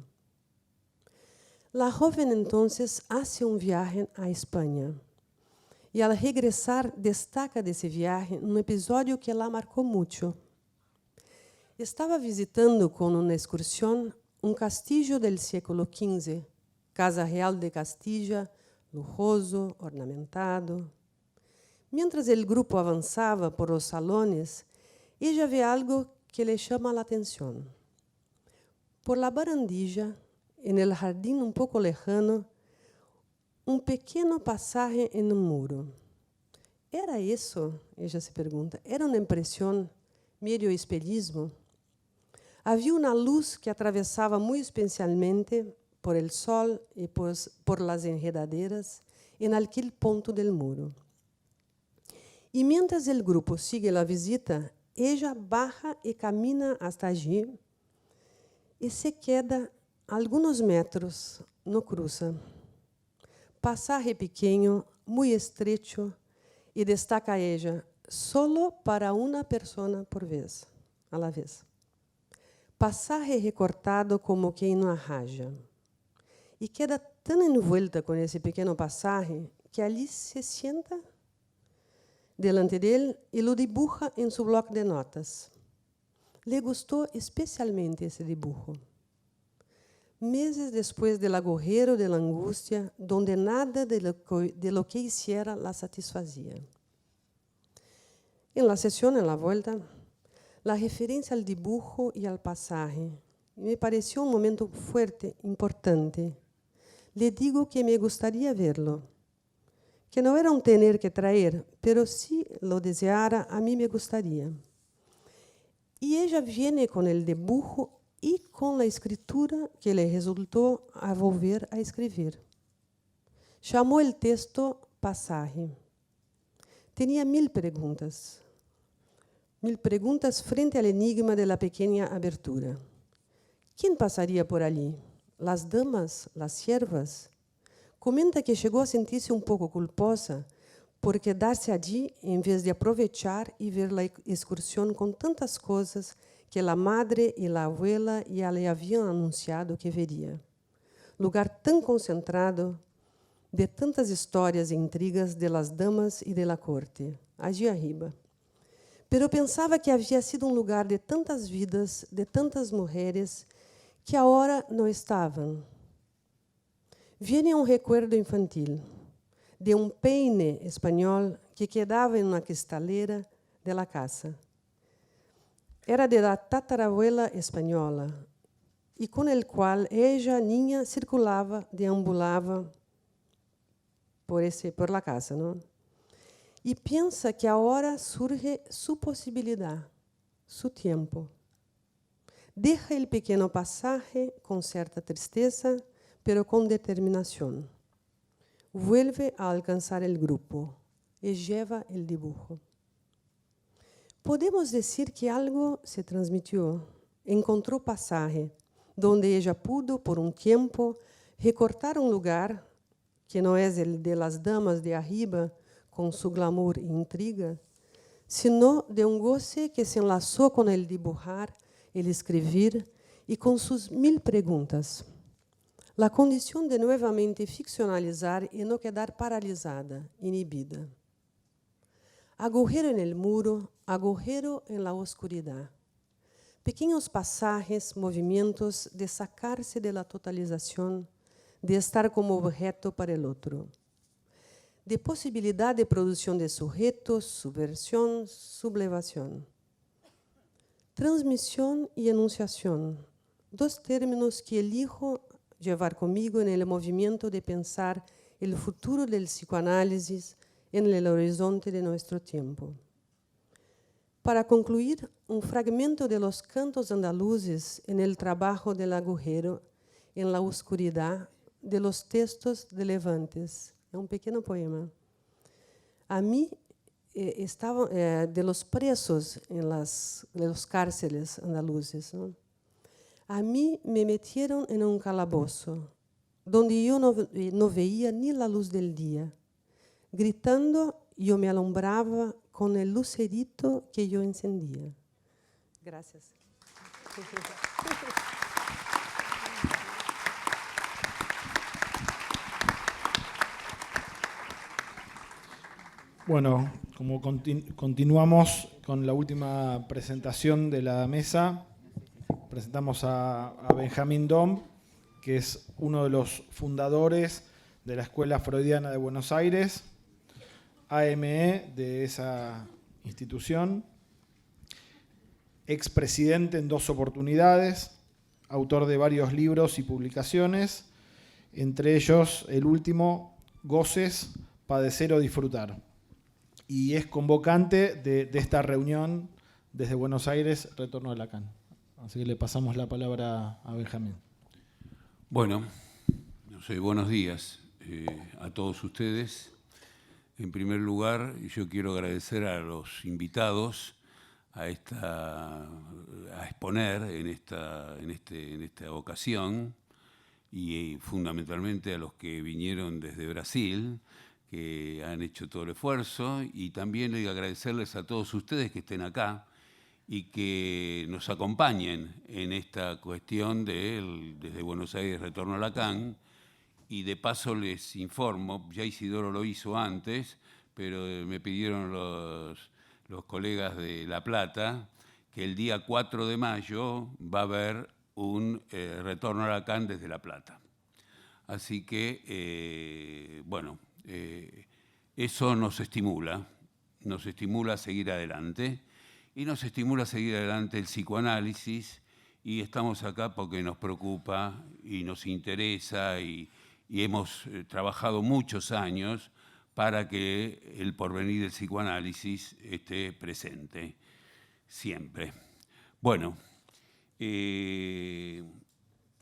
La joven entonces hace un viaje a España y al regresar destaca de ese viaje un episodio que la marcó mucho. Estaba visitando con una excursión un castillo del siglo XV, Casa Real de Castilla, lujoso, ornamentado. Mientras el grupo avanzaba por los salones, ella ve algo que le llama la atención. Por la barandilla, en el jardín un poco lejano, un pequeño pasaje en un muro. ¿Era eso? Ella se pregunta. ¿Era una impresión, medio espejismo? Había una luz que atravesaba muy especialmente por el sol y por las enredaderas en aquel punto del muro. Y mientras el grupo sigue la visita, ella baja y camina hasta allí y se queda algunos metros, no cruza. Pasaje pequeño, muy estrecho, y destaca ella, solo para una persona por vez, a la vez. Pasaje recortado como que en una raya. Y queda tan envuelta con ese pequeño pasaje que allí se sienta delante de él y lo dibuja en su bloc de notas. Le gustó especialmente ese dibujo. Meses después del agujero de la angustia, donde nada de lo que hiciera la satisfacía. En la sesión, en la vuelta, la referencia al dibujo y al pasaje me pareció un momento fuerte, importante. Le digo que me gustaría verlo, que no era un tener que traer, pero si lo deseara, a mí me gustaría. Y ella viene con el dibujo y con la escritura que le resultó a volver a escribir. Llamó el texto pasaje. Tenía 1000 preguntas. 1000 preguntas frente al enigma de la pequeña abertura. ¿Quién pasaría por allí? ¿Las damas? ¿Las siervas? Comenta que llegó a sentirse un poco culposa por quedarse allí en vez de aprovechar y ver la excursión con tantas cosas que la madre y la abuela ya le habían anunciado que vería. Lugar tan concentrado, de tantas histórias e intrigas de las damas e de la corte, allí arriba. Pero pensava que havia sido um lugar de tantas vidas, de tantas mulheres, que agora não estavam. Viene um recuerdo infantil de um peine espanhol que quedava em uma cristaleira de la casa. Era de la tatarabuela espanhola, e com el qual ella, niña, circulava, deambulava por la casa, não? E pensa que agora surge sua possibilidade, seu tempo. Deja el pequeno pasaje com certa tristeza, pero com determinação. Vuelve a alcançar el grupo e lleva el dibujo. Podemos dizer que algo se transmitió, encontrou pasaje, donde ella pudo, por um tempo, recortar um lugar que não é el de las damas de arriba, com su glamour e intriga, sino de um goce que se enlaçou com el dibujar, el escribir e com sus 1000 perguntas. La condição de novamente ficcionalizar e não quedar paralisada, inibida. Agujero en el muro, agujero en la oscuridad. Pequeños pasajes, movimientos de sacarse de la totalización, de estar como objeto para el otro. De possibilidade de produção de sujetos, subversão, sublevação. Transmissão e enunciação, dois términos que elijo llevar comigo en el movimiento de pensar el futuro del psicoanálisis en el horizonte de nuestro tiempo. Para concluir, un fragmento de los cantos andaluces en el trabajo del agujero, en la oscuridad de los textos de Levantes. É um pequeno poema. A mí estavam de los presos en los cárceles andaluces, ¿no? A mí me metieron en un calabozo, donde yo no veía ni la luz del día. Gritando, yo me alumbraba con el lucerito que yo encendía. Gracias. Bueno, como continuamos con la última presentación de la mesa, presentamos a Benjamín Dom, que es uno de los fundadores de la Escuela Freudiana de Buenos Aires, AME de esa institución, expresidente en 2 oportunidades, autor de varios libros y publicaciones, entre ellos el último, Goces, Padecer o Disfrutar. Y es convocante de esta reunión desde Buenos Aires, Retorno a Lacan. Así que le pasamos la palabra a Benjamín. Bueno, buenos días a todos ustedes. En primer lugar, yo quiero agradecer a los invitados a exponer en esta ocasión y fundamentalmente a los que vinieron desde Brasil, que han hecho todo el esfuerzo, y también agradecerles a todos ustedes que estén acá y que nos acompañen en esta cuestión desde Buenos Aires Retorno a Lacan. Y de paso les informo, ya Isidoro lo hizo antes, pero me pidieron los colegas de La Plata que el día 4 de mayo va a haber un Retorno a Lacan desde La Plata. Así que, eso nos estimula a seguir adelante y nos estimula a seguir adelante el psicoanálisis, y estamos acá porque nos preocupa y nos interesa y hemos trabajado muchos años para que el porvenir del psicoanálisis esté presente siempre. Bueno,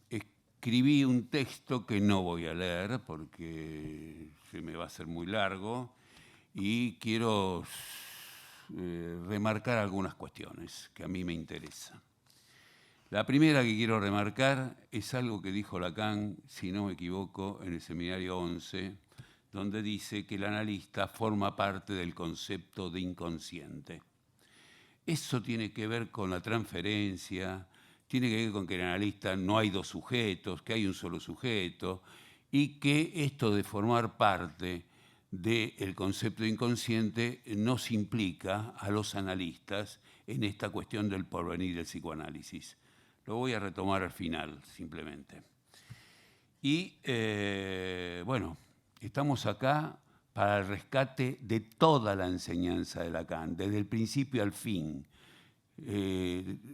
escribí un texto que no voy a leer porque se me va a hacer muy largo y quiero remarcar algunas cuestiones que a mí me interesan. La primera que quiero remarcar es algo que dijo Lacan, si no me equivoco, en el seminario 11, donde dice que el analista forma parte del concepto de inconsciente. Eso tiene que ver con la transferencia, tiene que ver con que en el analista no hay 2 sujetos, que hay un solo sujeto, y que esto de formar parte del concepto inconsciente nos implica a los analistas en esta cuestión del porvenir del psicoanálisis. Lo voy a retomar al final, simplemente. Y, bueno, estamos acá para el rescate de toda la enseñanza de Lacan, desde el principio al fin.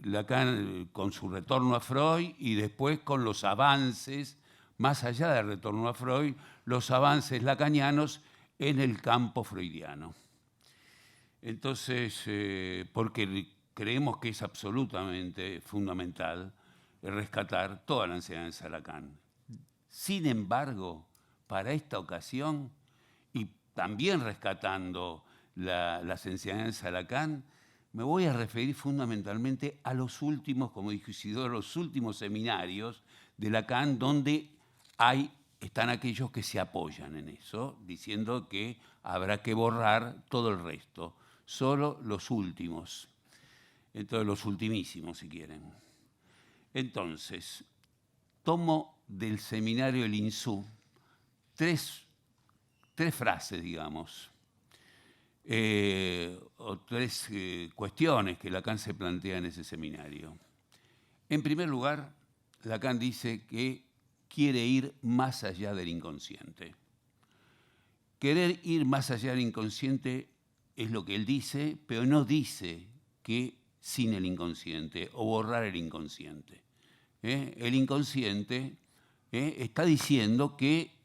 Lacan con su retorno a Freud y después con los avances, más allá del retorno a Freud, los avances lacanianos en el campo freudiano. Entonces, porque creemos que es absolutamente fundamental rescatar toda la enseñanza de Lacan. Sin embargo, para esta ocasión, y también rescatando las enseñanzas de Lacan, me voy a referir fundamentalmente a los últimos, como dijo Isidoro, los últimos seminarios de Lacan, donde están aquellos que se apoyan en eso, diciendo que habrá que borrar todo el resto, solo los últimos, entonces los ultimísimos, si quieren. Entonces, tomo del seminario El Insú tres frases, digamos, o tres cuestiones que Lacan se plantea en ese seminario. En primer lugar, Lacan dice que quiere ir más allá del inconsciente. Querer ir más allá del inconsciente es lo que él dice, pero no dice que sin el inconsciente o borrar el inconsciente. El inconsciente está diciendo que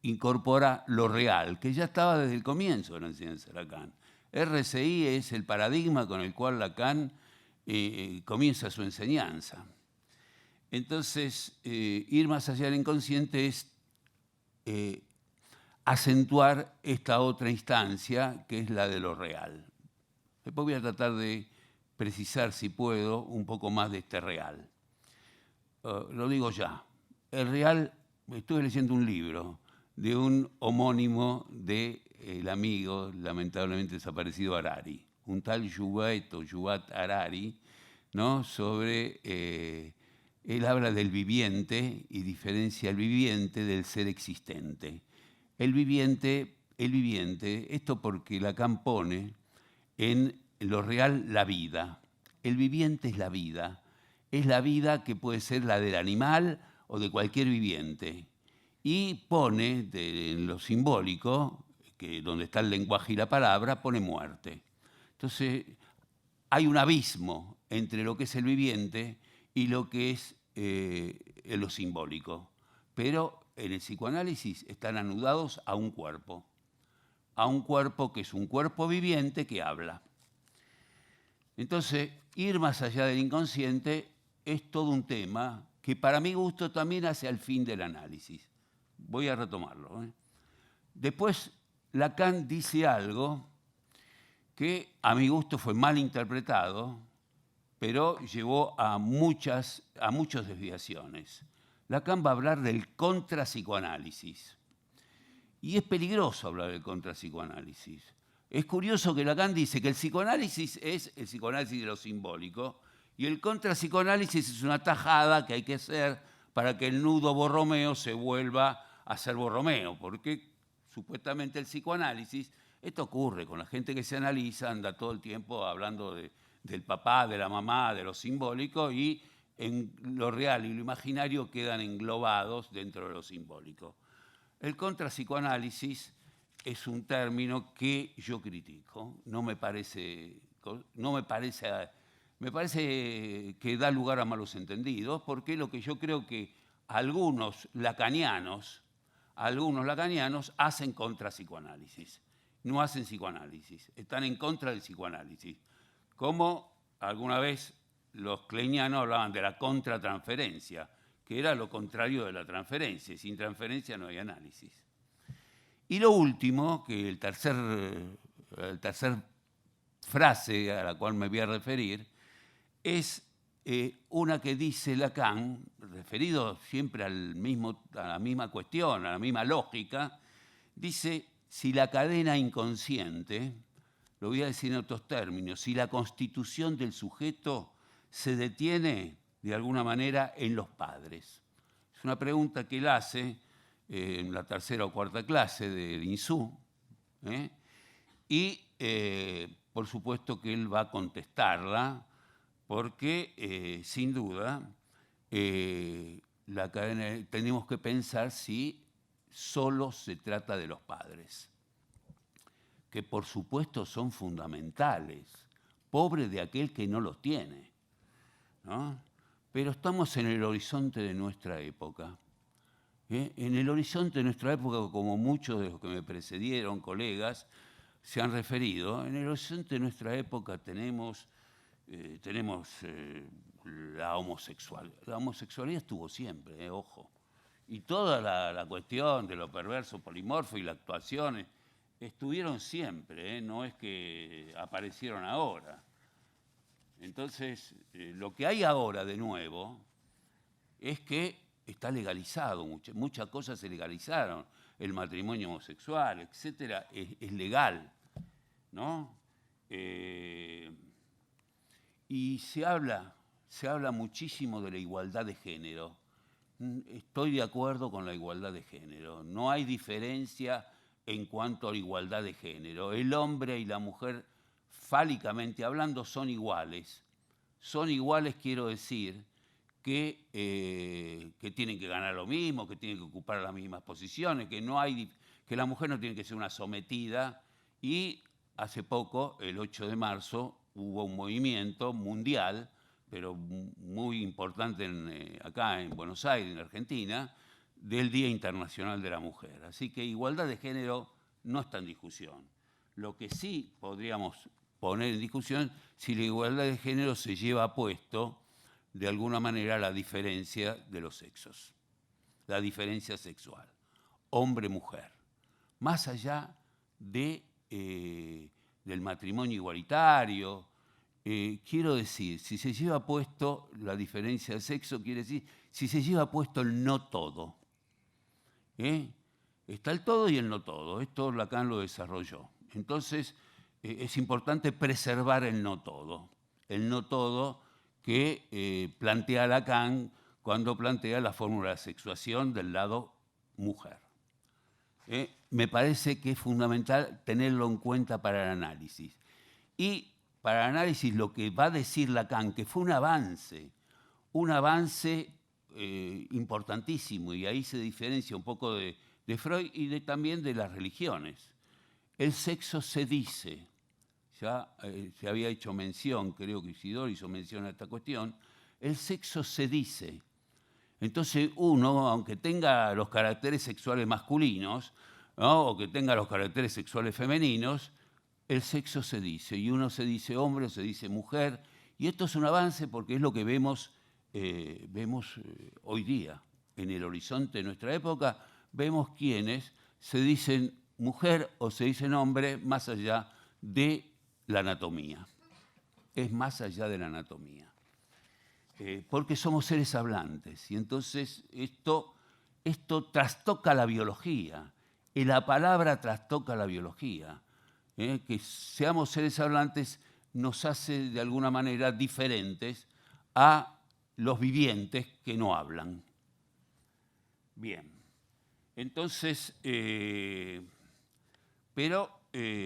incorpora lo real, que ya estaba desde el comienzo de la enseñanza de Lacan. RCI es el paradigma con el cual Lacan comienza su enseñanza. Entonces, ir más allá del inconsciente es acentuar esta otra instancia, que es la de lo real. Después voy a tratar de precisar, si puedo, un poco más de este real. Lo digo ya. El real, estuve leyendo un libro de un homónimo del amigo, lamentablemente desaparecido, Harari, un tal Yuval Harari, ¿no? Sobre... él habla del viviente y diferencia el viviente del ser existente. El viviente, esto porque Lacan pone en lo real la vida. El viviente es la vida que puede ser la del animal o de cualquier viviente. Y pone en lo simbólico, que donde está el lenguaje y la palabra, pone muerte. Entonces, hay un abismo entre lo que es el viviente y lo que es lo simbólico. Pero en el psicoanálisis están anudados a un cuerpo que es un cuerpo viviente que habla. Entonces, ir más allá del inconsciente es todo un tema que para mi gusto también hace al fin del análisis. Voy a retomarlo. Después, Lacan dice algo que a mi gusto fue mal interpretado, pero llevó a muchas desviaciones. Lacan va a hablar del contrapsicoanálisis. Y es peligroso hablar del contrapsicoanálisis. Es curioso que Lacan dice que el psicoanálisis es el psicoanálisis de lo simbólico y el contrapsicoanálisis es una tajada que hay que hacer para que el nudo Borromeo se vuelva a ser Borromeo, porque supuestamente el psicoanálisis, esto ocurre con la gente que se analiza, anda todo el tiempo hablando del papá, de la mamá, de lo simbólico, y en lo real y lo imaginario quedan englobados dentro de lo simbólico. El contrapsicoanálisis es un término que yo critico, me parece que da lugar a malos entendidos, porque lo que yo creo que algunos lacanianos hacen contrapsicoanálisis, no hacen psicoanálisis, están en contra del psicoanálisis. Como alguna vez los kleinianos hablaban de la contratransferencia, que era lo contrario de la transferencia. Sin transferencia no hay análisis. Y lo último, que el tercer frase a la cual me voy a referir, es una que dice Lacan, referido siempre a la misma cuestión, a la misma lógica, dice, si la cadena inconsciente, lo voy a decir en otros términos, si la constitución del sujeto se detiene de alguna manera en los padres. Es una pregunta que él hace en la tercera o cuarta clase del INSU, y por supuesto que él va a contestarla, porque sin duda la cadena, tenemos que pensar si solo se trata de los padres, que por supuesto son fundamentales, pobre de aquel que no los tiene, ¿no? Pero estamos en el horizonte de nuestra época. En el horizonte de nuestra época, como muchos de los que me precedieron, colegas, se han referido, en el horizonte de nuestra época tenemos la homosexualidad. La homosexualidad estuvo siempre, ojo. Y toda la cuestión de lo perverso, polimorfo y la actuación estuvieron siempre, no es que aparecieron ahora. Entonces, lo que hay ahora de nuevo es que está legalizado, muchas cosas se legalizaron, el matrimonio homosexual, etcétera, es legal, ¿no? Y se habla muchísimo de la igualdad de género. Estoy de acuerdo con la igualdad de género. No hay diferencia en cuanto a la igualdad de género. El hombre y la mujer, fálicamente hablando, son iguales. Son iguales, quiero decir, que tienen que ganar lo mismo, que tienen que ocupar las mismas posiciones, que la mujer no tiene que ser una sometida. Y hace poco, el 8 de marzo, hubo un movimiento mundial, pero muy importante acá en Buenos Aires, en Argentina, del Día Internacional de la Mujer. Así que igualdad de género no está en discusión. Lo que sí podríamos poner en discusión si la igualdad de género se lleva puesto de alguna manera la diferencia de los sexos, la diferencia sexual, hombre-mujer, más allá del matrimonio igualitario. Quiero decir, si se lleva puesto la diferencia de sexo, quiere decir, si se lleva puesto el no todo. Está el todo y el no todo. Esto Lacan lo desarrolló. Entonces, es importante preservar el no todo. El no todo que plantea Lacan cuando plantea la fórmula de sexuación del lado mujer. Me parece que es fundamental tenerlo en cuenta para el análisis. Y para el análisis lo que va a decir Lacan, que fue un avance importantísimo, y ahí se diferencia un poco de Freud y también de las religiones. El sexo se dice, ya se había hecho mención, creo que Isidoro hizo mención a esta cuestión, el sexo se dice. Entonces uno, aunque tenga los caracteres sexuales masculinos, ¿no?, o que tenga los caracteres sexuales femeninos, el sexo se dice, y uno se dice hombre o se dice mujer, y esto es un avance porque es lo que vemos hoy día. En el horizonte de nuestra época vemos quienes se dicen mujer o se dicen hombre más allá de la anatomía. Es más allá de la anatomía. Porque somos seres hablantes, y entonces esto trastoca la biología, y la palabra trastoca la biología. Que seamos seres hablantes nos hace de alguna manera diferentes a los vivientes que no hablan. Bien, entonces,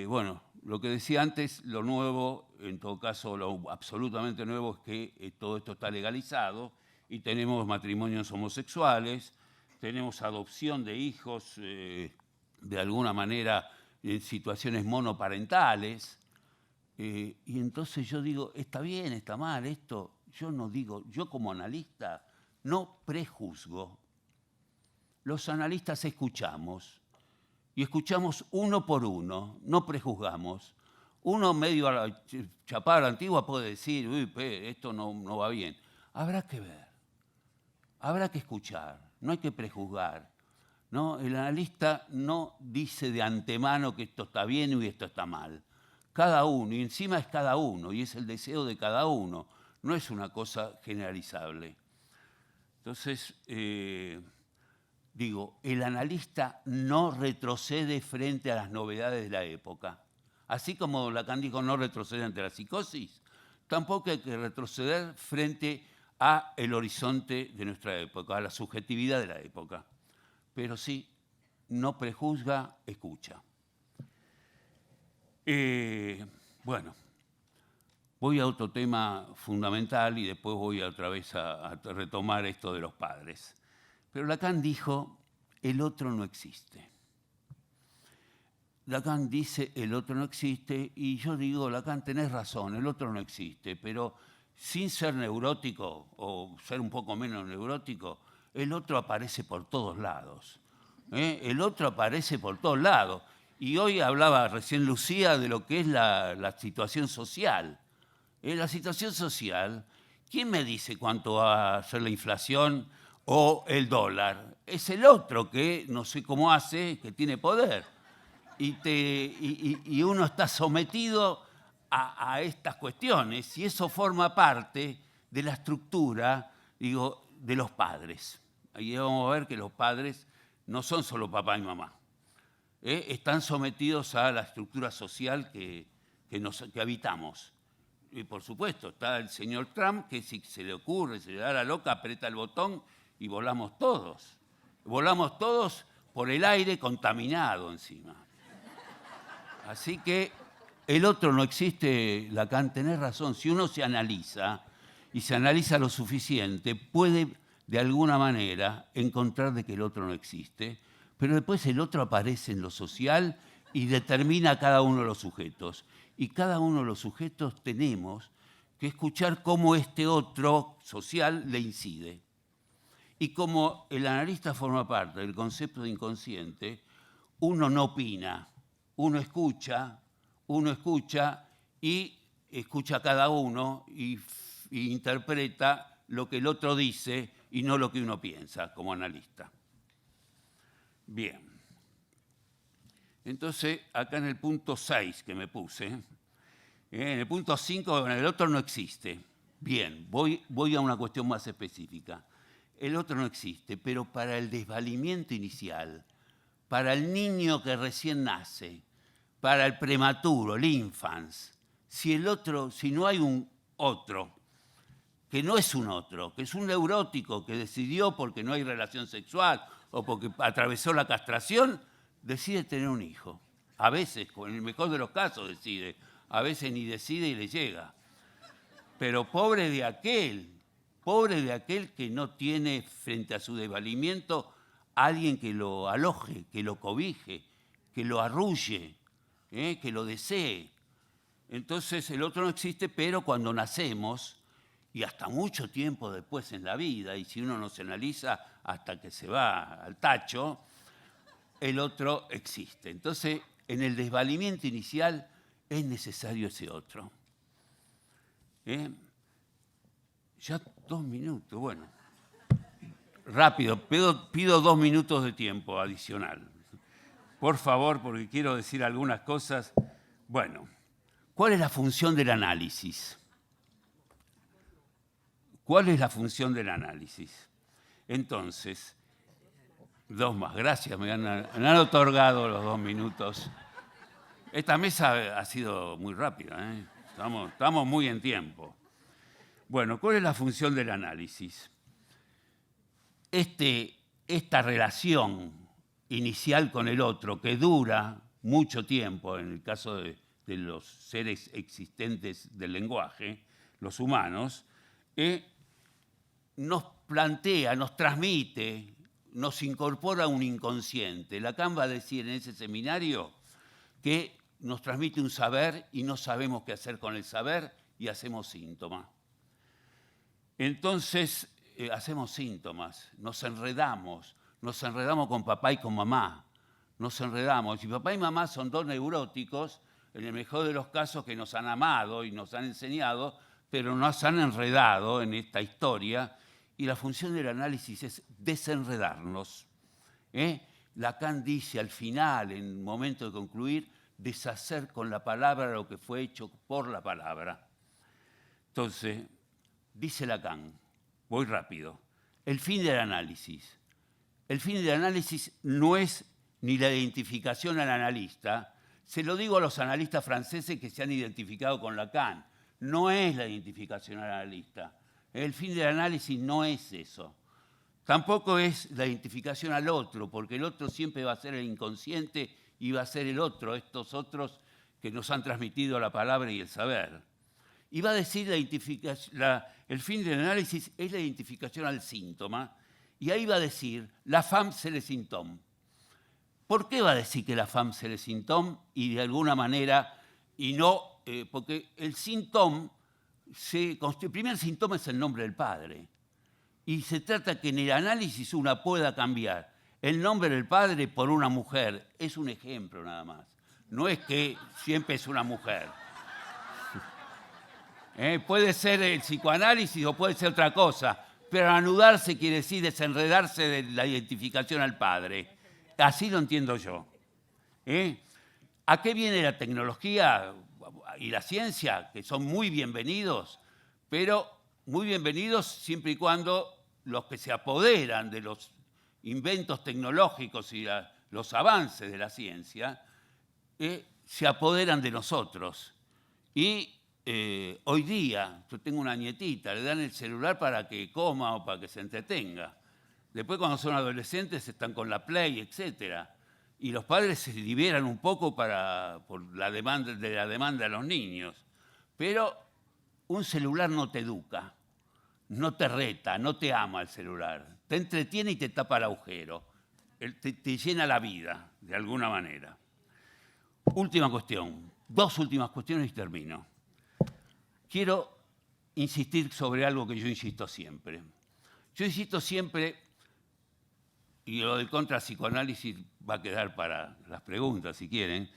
bueno, lo que decía antes, lo nuevo, en todo caso lo absolutamente nuevo es que todo esto está legalizado y tenemos matrimonios homosexuales, tenemos adopción de hijos de alguna manera en situaciones monoparentales, y entonces yo digo, está bien, está mal, esto yo no digo, yo como analista no prejuzgo. Los analistas escuchamos, y escuchamos uno por uno, no prejuzgamos. Uno medio a la chapada a la antigua puede decir, uy, esto no va bien. Habrá que ver, habrá que escuchar, no hay que prejuzgar, ¿no? El analista no dice de antemano que esto está bien y esto está mal. Cada uno, y encima es cada uno, y es el deseo de cada uno, no es una cosa generalizable. Entonces, digo, el analista no retrocede frente a las novedades de la época. Así como Lacan dijo no retrocede ante la psicosis, tampoco hay que retroceder frente al horizonte de nuestra época, a la subjetividad de la época. pero sí, no prejuzga, escucha. Bueno, voy a otro tema fundamental y después voy otra vez a retomar esto de los padres. Pero Lacan dijo, el otro no existe. Lacan dice, el otro no existe, y yo digo, Lacan, tenés razón, el otro no existe, pero sin ser neurótico o ser un poco menos neurótico, el otro aparece por todos lados. El otro aparece por todos lados. Y hoy hablaba recién Lucía de lo que es la situación social. La situación social, ¿quién me dice cuánto va a ser la inflación o el dólar? Es el otro que no sé cómo hace, que tiene poder. Y uno está sometido a estas cuestiones y eso forma parte de la estructura, digo, de los padres. Ahí vamos a ver que los padres no son solo papá y mamá. Están sometidos a la estructura social que habitamos. Y por supuesto, está el señor Trump, que si se le ocurre, se le da la loca, aprieta el botón y volamos todos. Volamos todos por el aire contaminado encima. Así que el otro no existe, Lacan, tenés razón. Si uno se analiza, y se analiza lo suficiente, puede de alguna manera encontrar de que el otro no existe, pero después el otro aparece en lo social y determina a cada uno de los sujetos. Y cada uno de los sujetos tenemos que escuchar cómo este otro social le incide. Y como el analista forma parte del concepto de inconsciente, uno no opina, uno escucha y escucha a cada uno y interpreta lo que el otro dice y no lo que uno piensa como analista. Bien. Entonces, acá en el punto 6 que me puse, en el punto 5, el otro no existe. Bien, voy a una cuestión más específica. El otro no existe, pero para el desvalimiento inicial, para el niño que recién nace, para el prematuro, el infans, si no hay un otro, que no es un otro, que es un neurótico que decidió porque no hay relación sexual o porque atravesó la castración, decide tener un hijo. A veces, en el mejor de los casos decide, a veces ni decide y le llega. Pero pobre de aquel que no tiene frente a su desvalimiento alguien que lo aloje, que lo cobije, que lo arrulle, que lo desee. Entonces el otro no existe, pero cuando nacemos, y hasta mucho tiempo después en la vida, y si uno no se analiza hasta que se va al tacho, el otro existe. Entonces, en el desvalimiento inicial es necesario ese otro. Ya 2 minutos, bueno. Rápido, pido 2 minutos de tiempo adicional. Por favor, porque quiero decir algunas cosas. Bueno, ¿cuál es la función del análisis? ¿Cuál es la función del análisis? Entonces, 2 más, gracias, me han otorgado los 2 minutos. Esta mesa ha sido muy rápida, estamos muy en tiempo. Bueno, ¿cuál es la función del análisis? Esta relación inicial con el otro, que dura mucho tiempo, en el caso de los seres existentes del lenguaje, los humanos, nos plantea, nos transmite, nos incorpora un inconsciente. Lacan va a decir en ese seminario que nos transmite un saber y no sabemos qué hacer con el saber y hacemos síntomas. Entonces, hacemos síntomas, nos enredamos con papá y con mamá, nos enredamos. Y papá y mamá son 2 neuróticos, en el mejor de los casos que nos han amado y nos han enseñado, pero nos han enredado en esta historia. Y la función del análisis es desenredarnos. Lacan dice al final, en el momento de concluir, deshacer con la palabra lo que fue hecho por la palabra. Entonces, dice Lacan, voy rápido, el fin del análisis. El fin del análisis no es ni la identificación al analista, se lo digo a los analistas franceses que se han identificado con Lacan, no es la identificación al analista. El fin del análisis no es eso. Tampoco es la identificación al otro, porque el otro siempre va a ser el inconsciente y va a ser el otro, estos otros que nos han transmitido la palabra y el saber. Y va a decir el fin del análisis es la identificación al síntoma, y ahí va a decir la femme c'est le symptôme. ¿Por qué va a decir que la femme c'est le symptôme? Y de alguna manera, y no, porque el síntoma, el primer síntoma es el nombre del padre. Y se trata que en el análisis una pueda cambiar el nombre del padre por una mujer. Es un ejemplo nada más. No es que siempre es una mujer. Puede ser el psicoanálisis o puede ser otra cosa, pero anudarse quiere decir desenredarse de la identificación al padre. Así lo entiendo yo. ¿A qué viene la tecnología y la ciencia? Que son muy bienvenidos, pero muy bienvenidos siempre y cuando los que se apoderan de los inventos tecnológicos y los avances de la ciencia se apoderan de nosotros. Y hoy día, yo tengo una nietita, le dan el celular para que coma o para que se entretenga. Después, cuando son adolescentes, están con la Play, etc. Y los padres se liberan un poco por la demanda de los niños. Pero un celular no te educa, no te reta, no te ama el celular. Te entretiene y te tapa el agujero. Te llena la vida, de alguna manera. Última cuestión. 2 últimas cuestiones y termino. Quiero insistir sobre algo que yo insisto siempre. Yo insisto siempre, y lo del contrapsicoanálisis va a quedar para las preguntas si quieren,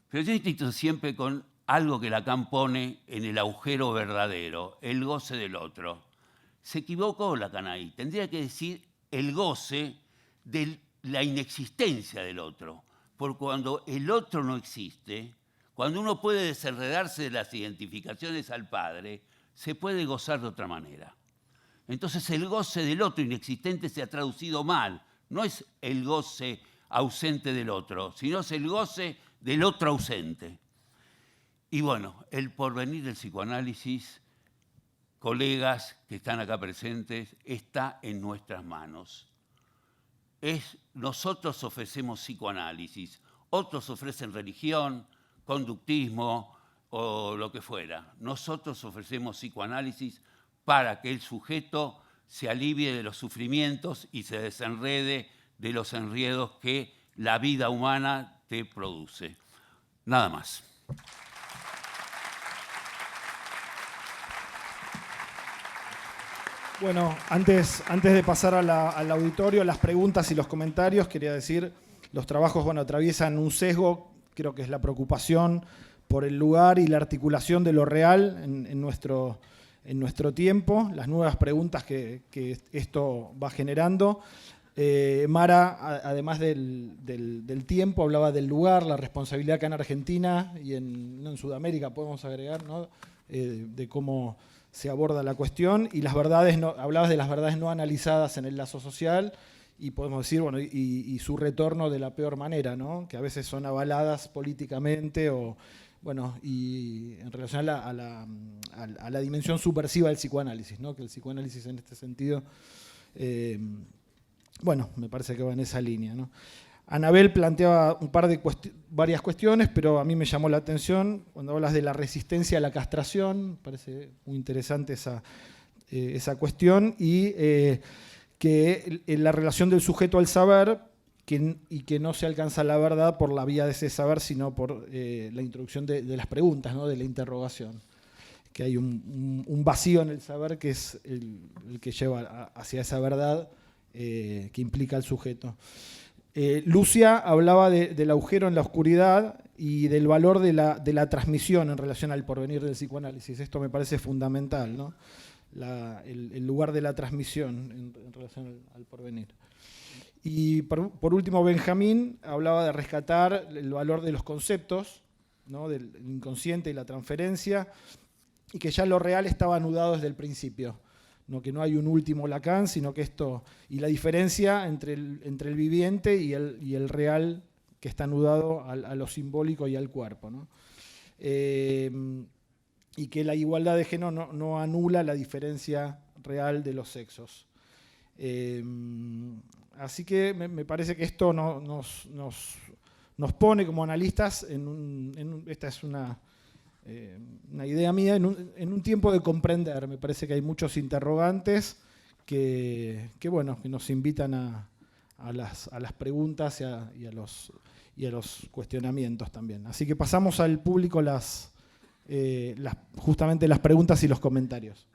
pero yo insisto siempre con algo que Lacan pone en el agujero verdadero, el goce del otro. Se equivocó Lacan ahí. Tendría que decir el goce de la inexistencia del otro. Porque cuando el otro no existe, cuando uno puede desenredarse de las identificaciones al padre, se puede gozar de otra manera. Entonces el goce del otro inexistente se ha traducido mal. No es el goce ausente del otro, sino es el goce del otro ausente. Y bueno, el porvenir del psicoanálisis, colegas que están acá presentes, está en nuestras manos. Nosotros ofrecemos psicoanálisis, otros ofrecen religión, conductismo o lo que fuera. Nosotros ofrecemos psicoanálisis para que el sujeto se alivie de los sufrimientos y se desenrede de los enredos que la vida humana te produce. Nada más. Bueno, antes de pasar al auditorio, las preguntas y los comentarios, quería decir, los trabajos atraviesan un sesgo, creo que es la preocupación por el lugar y la articulación de lo real en nuestro tiempo, las nuevas preguntas que esto va generando. Mara, además del tiempo, hablaba del lugar, la responsabilidad acá en Argentina y en Sudamérica, podemos agregar, ¿no? De cómo se aborda la cuestión, y las verdades hablabas de las verdades no analizadas en el lazo social, y podemos decir, y su retorno de la peor manera, ¿no? Que a veces son avaladas políticamente y en relación a la dimensión subversiva del psicoanálisis, ¿no? Que el psicoanálisis en este sentido, me parece que va en esa línea, ¿no? Anabel planteaba varias cuestiones, pero a mí me llamó la atención cuando hablas de la resistencia a la castración, parece muy interesante esa cuestión, y que la relación del sujeto al saber, y que no se alcanza la verdad por la vía de ese saber, sino por la introducción de las preguntas, ¿no? De la interrogación. Que hay un vacío en el saber que es el que lleva hacia esa verdad que implica al sujeto. Lucia hablaba del agujero en la oscuridad y del valor de la transmisión en relación al porvenir del psicoanálisis. Esto me parece fundamental, ¿no? El lugar de la transmisión en relación al porvenir. Y por último, Benjamín hablaba de rescatar el valor de los conceptos, ¿no? Del inconsciente y la transferencia, y que ya lo real estaba anudado desde el principio. No, que no hay un último Lacan, sino que esto, y la diferencia entre el viviente y el real, que está anudado a lo simbólico y al cuerpo, ¿no? Y que la igualdad de género no anula la diferencia real de los sexos. Así que me parece que esto nos pone como analistas esta es una idea mía, en un tiempo de comprender. Me parece que hay muchos interrogantes que nos invitan a las preguntas y a los cuestionamientos también. Así que pasamos al público justamente las preguntas y los comentarios.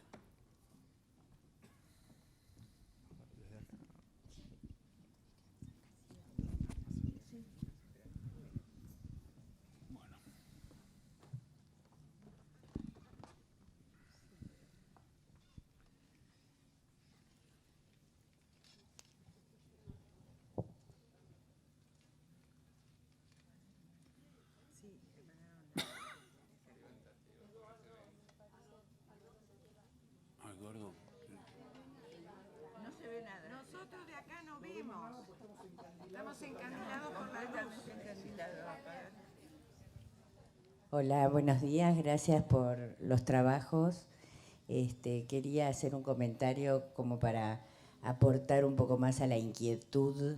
Nosotros de acá no vemos. Estamos encandilados por la luz. Hola, buenos días, gracias por los trabajos. Quería hacer un comentario como para aportar un poco más a la inquietud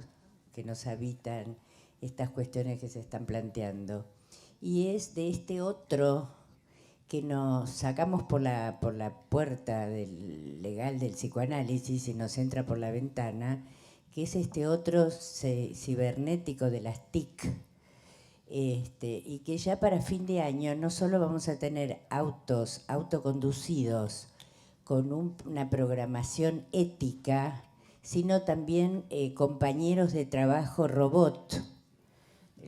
que nos habitan estas cuestiones que se están planteando. Y es de este otro que nos sacamos por la puerta legal del psicoanálisis y nos entra por la ventana, que es este otro cibernético de las TIC, y que ya para fin de año no solo vamos a tener autos autoconducidos con una programación ética, sino también compañeros de trabajo robot,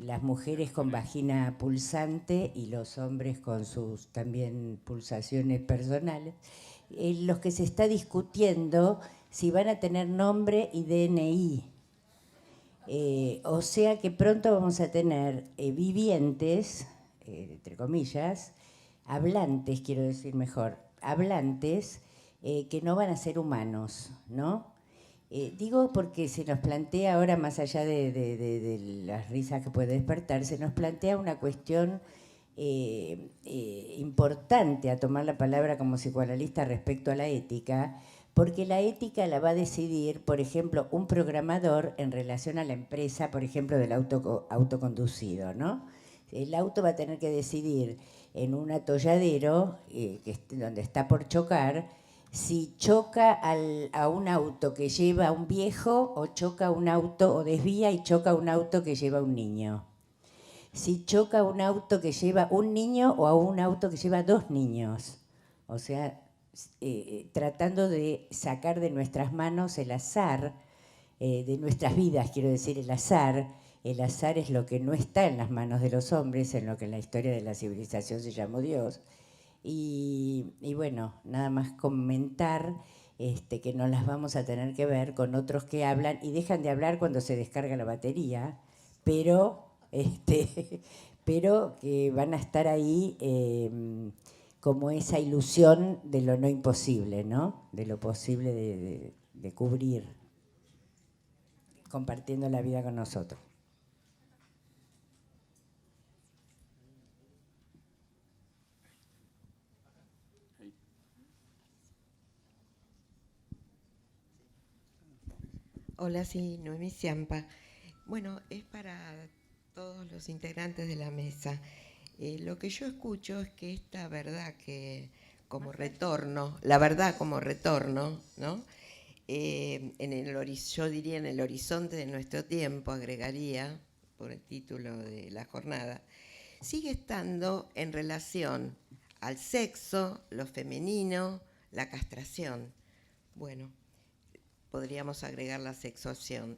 las mujeres con vagina pulsante y los hombres con sus también pulsaciones personales, los que se está discutiendo si van a tener nombre y DNI. O sea que pronto vamos a tener vivientes, entre comillas, hablantes, quiero decir mejor, hablantes que no van a ser humanos, ¿no? Digo porque se nos plantea ahora, más allá de las risas que puede despertar, se nos plantea una cuestión importante a tomar la palabra como psicoanalista respecto a la ética, porque la ética la va a decidir, por ejemplo, un programador en relación a la empresa, por ejemplo, del autoconducido, ¿no? El auto va a tener que decidir en un atolladero donde está por chocar, si choca a un auto que lleva a un viejo o choca un auto o desvía y choca a un auto que lleva a un niño. Si choca a un auto que lleva un niño o a un auto que lleva dos niños. O sea, tratando de sacar de nuestras manos el azar, de nuestras vidas, quiero decir, el azar. El azar es lo que no está en las manos de los hombres, en lo que en la historia de la civilización se llamó Dios. Y bueno, nada más comentar que no las vamos a tener que ver con otros que hablan y dejan de hablar cuando se descarga la batería, pero que van a estar ahí como esa ilusión de lo no imposible, ¿no? De lo posible de cubrir, compartiendo la vida con nosotros. Hola, sí, Noemí Ciampa. Bueno, es para todos los integrantes de la mesa. Lo que yo escucho es que esta verdad que como retorno, la verdad como retorno, ¿no? Yo diría en el horizonte de nuestro tiempo, agregaría, por el título de la jornada, sigue estando en relación al sexo, lo femenino, la castración. Bueno, podríamos agregar la sexuación.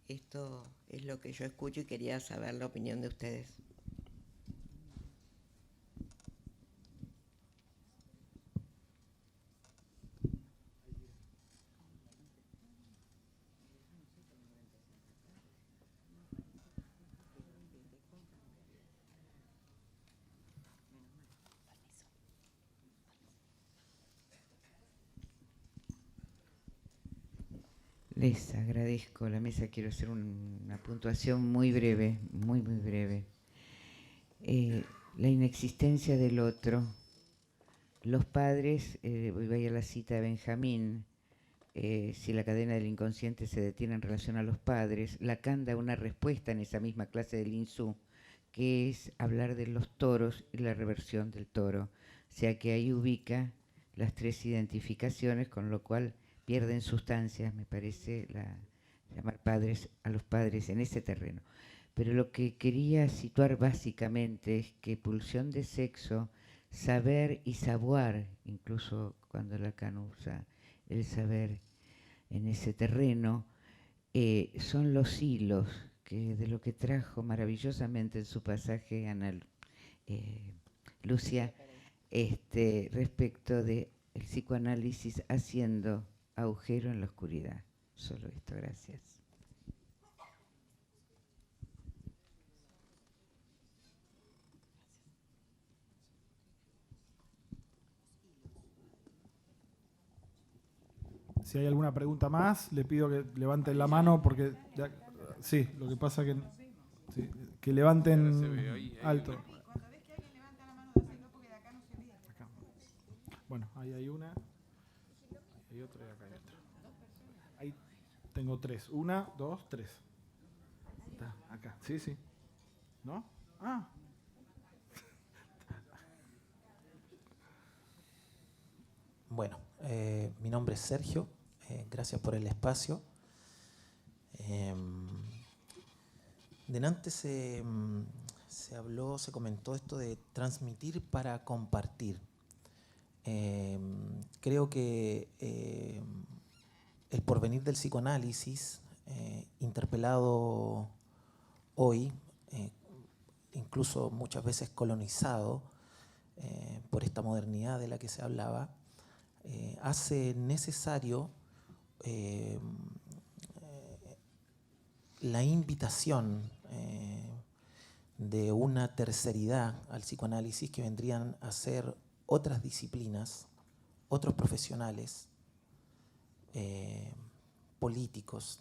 Esto es lo que yo escucho y quería saber la opinión de ustedes. Les agradezco la mesa. Quiero hacer una puntuación muy breve, muy breve. La inexistencia del otro. Los padres, voy a la cita de Benjamín, si la cadena del inconsciente se detiene en relación a los padres, Lacan da una respuesta en esa misma clase del Insú, que es hablar de los toros y la reversión del toro. O sea que ahí ubica las tres identificaciones, con lo cual pierden sustancia, me parece, llamar padres a los padres en ese terreno. Pero lo que quería situar básicamente es que pulsión de sexo, saber y savoir, incluso cuando Lacan usa el saber en ese terreno, son los hilos que de lo que trajo maravillosamente en su pasaje Ana Lucia, respecto de el psicoanálisis haciendo agujero en la oscuridad. Solo esto, gracias. Si hay alguna pregunta más, le pido que levanten la mano porque sí, lo que pasa que sí, que levanten alto. Acá. Bueno, ahí hay una, hay otra y acá hay otra. Ahí tengo tres. Una, dos, tres. Está acá. Sí, sí. ¿No? Ah. Bueno, mi nombre es Sergio, gracias por el espacio. Delante se habló, se comentó esto de transmitir para compartir. Creo que el porvenir del psicoanálisis, interpelado hoy, incluso muchas veces colonizado por esta modernidad de la que se hablaba, hace necesario la invitación de una terceridad al psicoanálisis que vendrían a ser otras disciplinas, otros profesionales, políticos,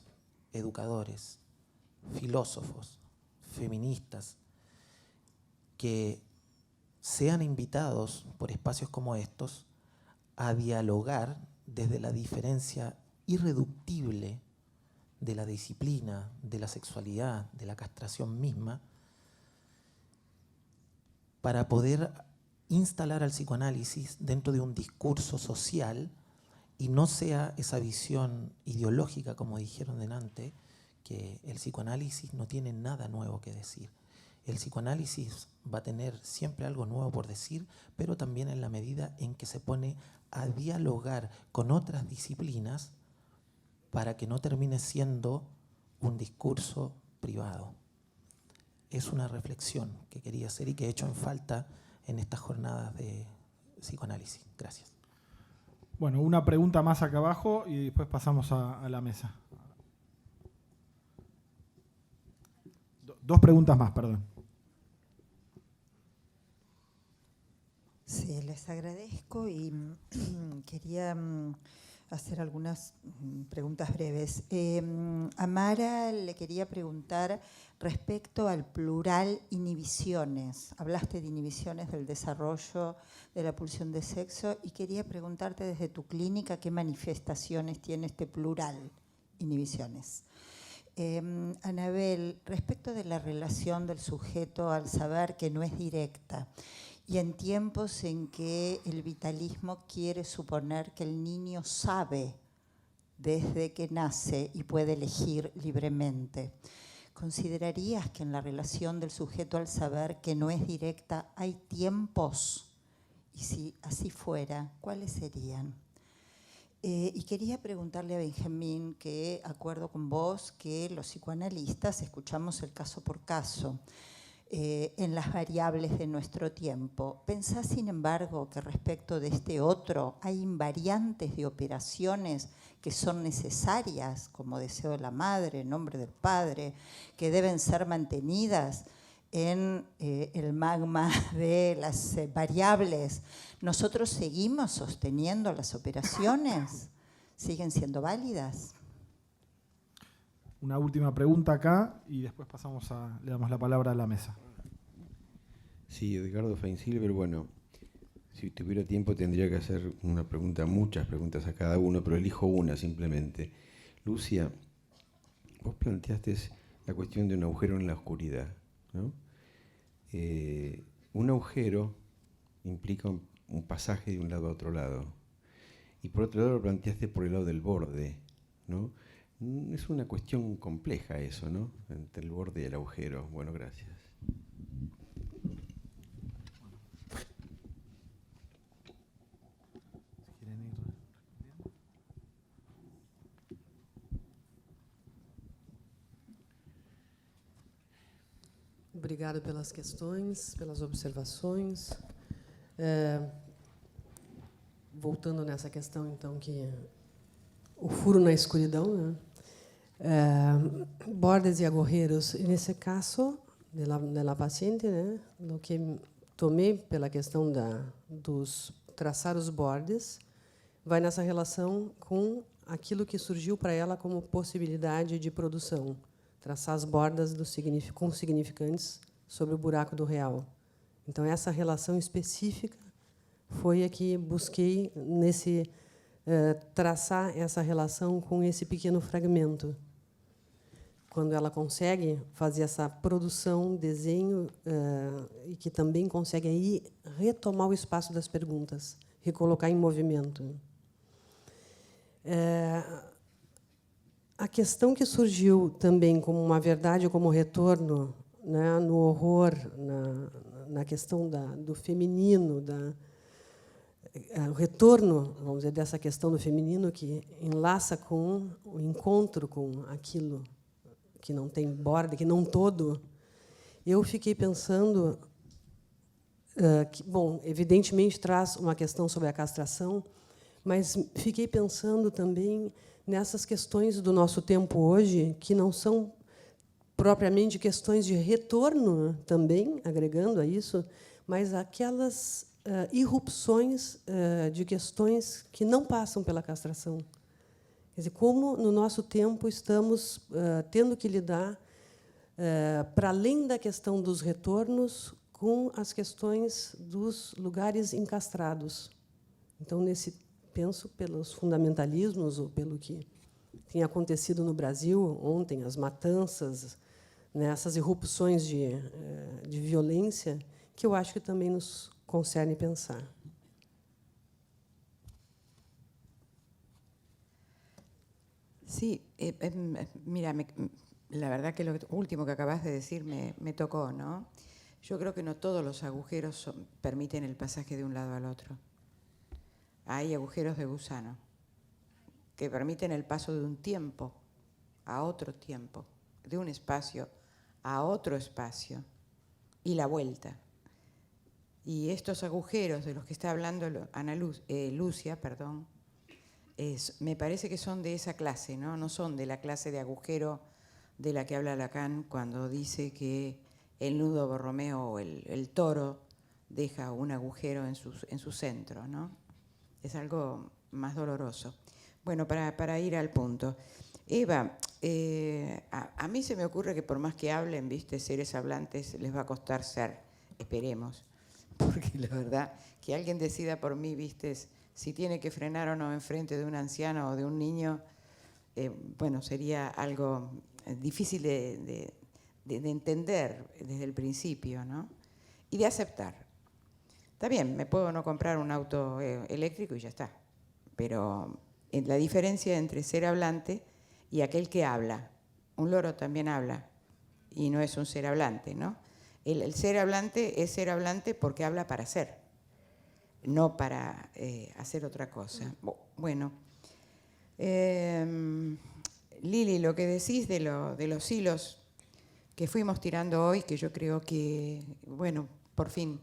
educadores, filósofos, feministas, que sean invitados por espacios como estos a dialogar desde la diferencia irreductible de la disciplina, de la sexualidad, de la castración misma, para poder instalar al psicoanálisis dentro de un discurso social y no sea esa visión ideológica, como dijeron delante, que el psicoanálisis no tiene nada nuevo que decir. El psicoanálisis va a tener siempre algo nuevo por decir, pero también en la medida en que se pone a dialogar con otras disciplinas para que no termine siendo un discurso privado. Es una reflexión que quería hacer y que he hecho en falta en estas jornadas de psicoanálisis. Gracias. Bueno, una pregunta más acá abajo y después pasamos a la mesa. Dos preguntas más, perdón. Sí, les agradezco y quería hacer algunas preguntas breves. A Mara le quería preguntar respecto al plural inhibiciones. Hablaste de inhibiciones del desarrollo de la pulsión de sexo y quería preguntarte desde tu clínica qué manifestaciones tiene este plural inhibiciones. Anabel, respecto de la relación del sujeto al saber que no es directa, y en tiempos en que el vitalismo quiere suponer que el niño sabe desde que nace y puede elegir libremente, ¿considerarías que en la relación del sujeto al saber que no es directa hay tiempos? Y si así fuera, ¿cuáles serían? Y quería preguntarle a Benjamín que, acuerdo con vos, que los psicoanalistas escuchamos el caso por caso, en las variables de nuestro tiempo. ¿Pensás, sin embargo, que respecto de este otro hay invariantes de operaciones que son necesarias, como deseo de la madre, nombre del padre, que deben ser mantenidas en el magma de las variables? ¿Nosotros seguimos sosteniendo las operaciones? ¿Siguen siendo válidas? Una última pregunta acá y después le damos la palabra a la mesa. Sí, Edgardo Feinsilver, bueno, Si tuviera tiempo tendría que hacer una pregunta, muchas preguntas a cada uno, pero elijo una simplemente. Lucia, vos planteaste la cuestión de un agujero en la oscuridad, ¿no? Un agujero implica un pasaje de un lado a otro lado. Y por otro lado lo planteaste por el lado del borde, ¿no? Es una cuestión compleja eso, ¿no? Entre el borde y el agujero. Bueno, gracias. Obrigado pelas questões, pelas observações. Voltando nessa questão, então, que o furo na escuridão, né? Bordes e agujeros. Nesse caso, de la paciente, né? O que tomei pela questão dos traçar os bordes, vai nessa relação com aquilo que surgiu para ela como possibilidade de produção. Traçar as bordas com significantes sobre o buraco do real. Então, essa relação específica foi a que busquei nesse traçar essa relação com esse pequeno fragmento. Quando ela consegue fazer essa produção, desenho, e que também consegue aí retomar o espaço das perguntas, recolocar em movimento. A questão que surgiu também como uma verdade ou como retorno, né, no horror, na questão do feminino, o retorno, vamos dizer, dessa questão do feminino que enlaça com o encontro com aquilo que não tem borda, que não todo, eu fiquei pensando que, bom, evidentemente traz uma questão sobre a castração, mas fiquei pensando também nessas questões do nosso tempo hoje, que não são propriamente questões de retorno, também, agregando a isso, mas aquelas irrupções de questões que não passam pela castração. Quer dizer, como, no nosso tempo, estamos tendo que lidar, para além da questão dos retornos, com as questões dos lugares encastrados. Então, penso pelos fundamentalismos, ou pelo que tem acontecido no Brasil ontem, as matanças, né, essas irrupções de violência, que eu acho que também nos concerne pensar. Sí, mira, la verdad que lo último que acabas de decir me tocó, ¿no? Yo creo que no todos los agujeros permiten el pasaje de un lado al otro. Hay agujeros de gusano que permiten el paso de un tiempo a otro tiempo, de un espacio a otro espacio, y la vuelta. Y estos agujeros de los que está hablando Lucia, me parece que son de esa clase, ¿no? No son de la clase de agujero de la que habla Lacan cuando dice que el nudo borromeo o el toro deja un agujero en su centro, ¿no? Es algo más doloroso. Bueno, para ir al punto. Eva, a mí se me ocurre que por más que hablen, ¿viste? Seres hablantes, les va a costar ser, esperemos. Porque la verdad, que alguien decida por mí, ¿viste? Si tiene que frenar o no enfrente de un anciano o de un niño, bueno, sería algo difícil de entender desde el principio, ¿no? Y de aceptar. Está bien, me puedo no comprar un auto eléctrico y ya está. Pero la diferencia entre ser hablante y aquel que habla. Un loro también habla y no es un ser hablante, ¿no? El ser hablante es ser hablante porque habla para ser, no para hacer otra cosa. Bueno, Lili, lo que decís de los hilos que fuimos tirando hoy, que yo creo que, bueno, por fin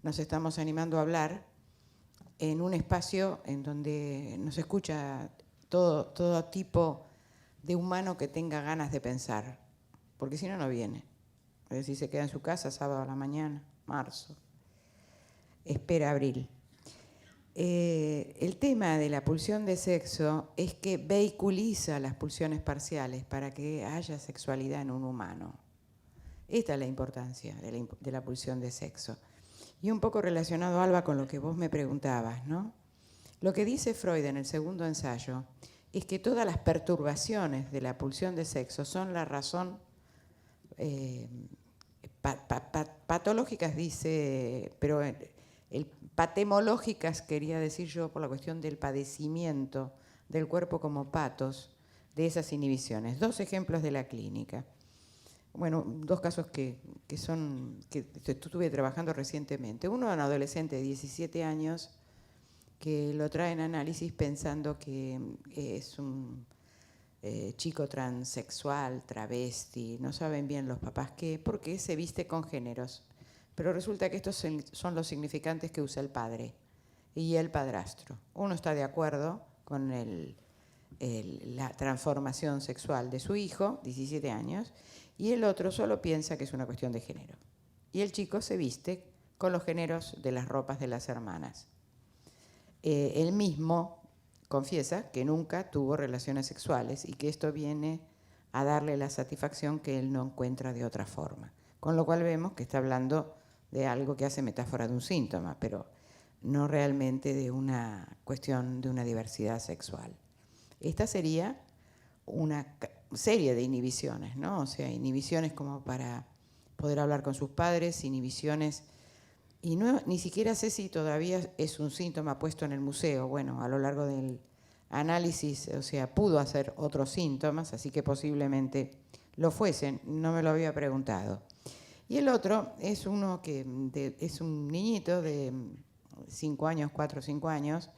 nos estamos animando a hablar en un espacio en donde nos escucha todo tipo de humano que tenga ganas de pensar, porque si no, no viene. Es decir, se queda en su casa sábado a la mañana, marzo, espera abril. El tema de la pulsión de sexo es que vehiculiza las pulsiones parciales para que haya sexualidad en un humano. Esta es la importancia de la pulsión de sexo. Y un poco relacionado, Alba, con lo que vos me preguntabas, ¿no? Lo que dice Freud en el segundo ensayo es que todas las perturbaciones de la pulsión de sexo son la razón patológicas, dice, pero patemológicas quería decir yo por la cuestión del padecimiento del cuerpo como patos de esas inhibiciones. 2 ejemplos de la clínica. Bueno, 2 casos que estuve trabajando recientemente. Uno, un adolescente de 17 años que lo trae en análisis pensando que es un chico transexual, travesti, no saben bien los papás qué, porque se viste con géneros. Pero resulta que estos son los significantes que usa el padre y el padrastro. Uno está de acuerdo con la transformación sexual de su hijo, 17 años, y el otro solo piensa que es una cuestión de género. Y el chico se viste con los géneros de las ropas de las hermanas. Él mismo confiesa que nunca tuvo relaciones sexuales y que esto viene a darle la satisfacción que él no encuentra de otra forma. Con lo cual vemos que está hablando de algo que hace metáfora de un síntoma, pero no realmente de una cuestión de una diversidad sexual. Esta sería una serie de inhibiciones, ¿no? O sea, inhibiciones como para poder hablar con sus padres, inhibiciones, y ni siquiera sé si todavía es un síntoma puesto en el museo. Bueno, a lo largo del análisis, o sea, pudo hacer otros síntomas, así que posiblemente lo fuesen, no me lo había preguntado. Y el otro es uno que es un niñito de 5 años, 4 o 5 años,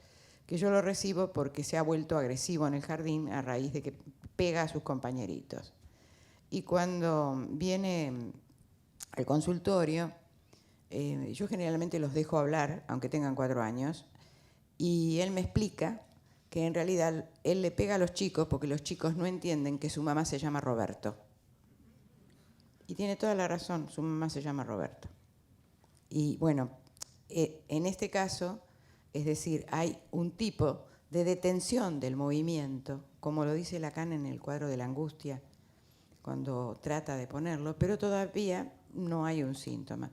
que yo lo recibo porque se ha vuelto agresivo en el jardín a raíz de que pega a sus compañeritos. Y cuando viene al consultorio, yo generalmente los dejo hablar, aunque tengan 4 años, y él me explica que en realidad él le pega a los chicos porque los chicos no entienden que su mamá se llama Roberto. Y tiene toda la razón, su mamá se llama Roberto. Y bueno, en este caso, es decir, hay un tipo de detención del movimiento, como lo dice Lacan en el cuadro de la angustia, cuando trata de ponerlo, pero todavía no hay un síntoma.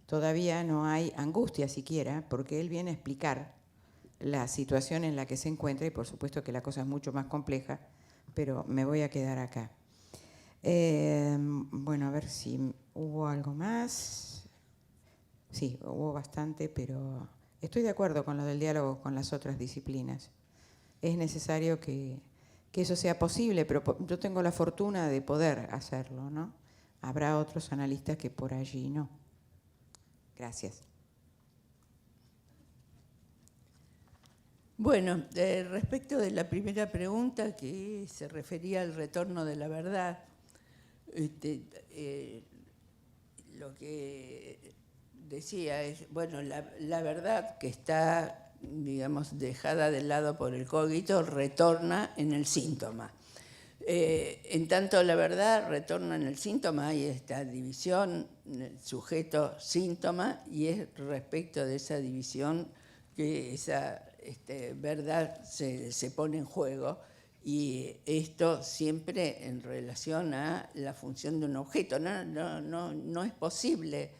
Todavía no hay angustia siquiera, porque él viene a explicar la situación en la que se encuentra, y por supuesto que la cosa es mucho más compleja, pero me voy a quedar acá. Bueno, a ver si hubo algo más. Sí, hubo bastante, pero estoy de acuerdo con lo del diálogo con las otras disciplinas. Es necesario que eso sea posible, pero yo tengo la fortuna de poder hacerlo, ¿no? Habrá otros analistas que por allí no. Gracias. Bueno, respecto de la primera pregunta que se refería al retorno de la verdad, lo que decía es, bueno, la verdad que está, digamos, dejada de lado por el cogito retorna en el síntoma. En tanto la verdad retorna en el síntoma, hay esta división, sujeto-síntoma, y es respecto de esa división que esa verdad se pone en juego, y esto siempre en relación a la función de un objeto. No es posible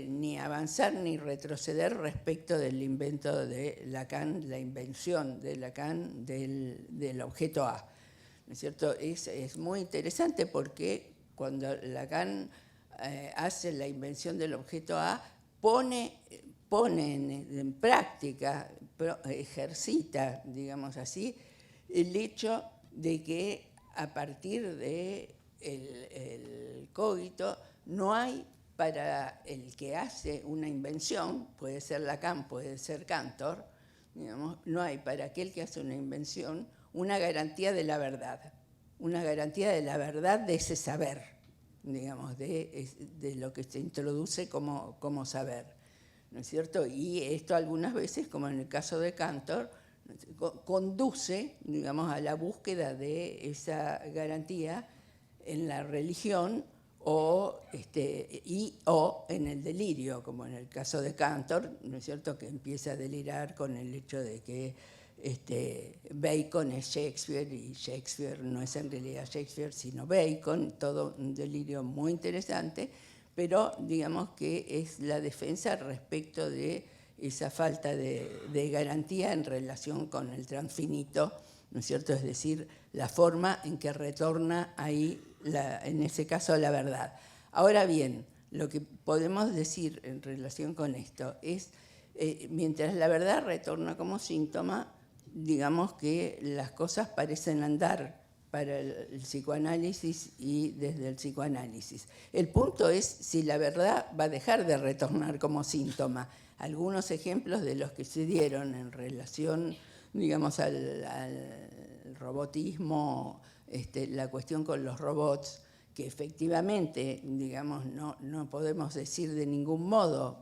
ni avanzar ni retroceder respecto del invento de Lacan, la invención de Lacan del objeto A. ¿No es cierto? Es muy interesante porque cuando Lacan hace la invención del objeto A, pone en práctica, ejercita, digamos así, el hecho de que a partir del cogito no hay para el que hace una invención, puede ser Lacan, puede ser Cantor, digamos, no hay para aquel que hace una invención una garantía de la verdad, una garantía de la verdad de ese saber, digamos, de lo que se introduce como saber, ¿no es cierto? Y esto algunas veces, como en el caso de Cantor, conduce, digamos, a la búsqueda de esa garantía en la religión o en el delirio, como en el caso de Cantor, ¿no es cierto?, que empieza a delirar con el hecho de que Bacon es Shakespeare y Shakespeare no es en realidad Shakespeare sino Bacon, todo un delirio muy interesante, pero digamos que es la defensa respecto de esa falta de garantía en relación con el transfinito, ¿no es cierto? Es decir, la forma en que retorna ahí, en ese caso, la verdad. Ahora bien, lo que podemos decir en relación con esto es, mientras la verdad retorna como síntoma, digamos que las cosas parecen andar para el psicoanálisis y desde el psicoanálisis. El punto es si la verdad va a dejar de retornar como síntoma. Algunos ejemplos de los que se dieron en relación, digamos, al robotismo, la cuestión con los robots, que efectivamente, digamos, no podemos decir de ningún modo,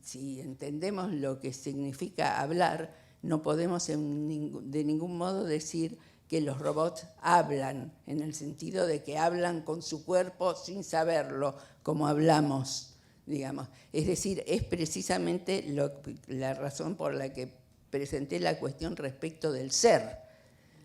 si entendemos lo que significa hablar, no podemos de ningún modo decir que los robots hablan, en el sentido de que hablan con su cuerpo sin saberlo, como hablamos, digamos. Es decir, es precisamente la razón por la que presenté la cuestión respecto del ser.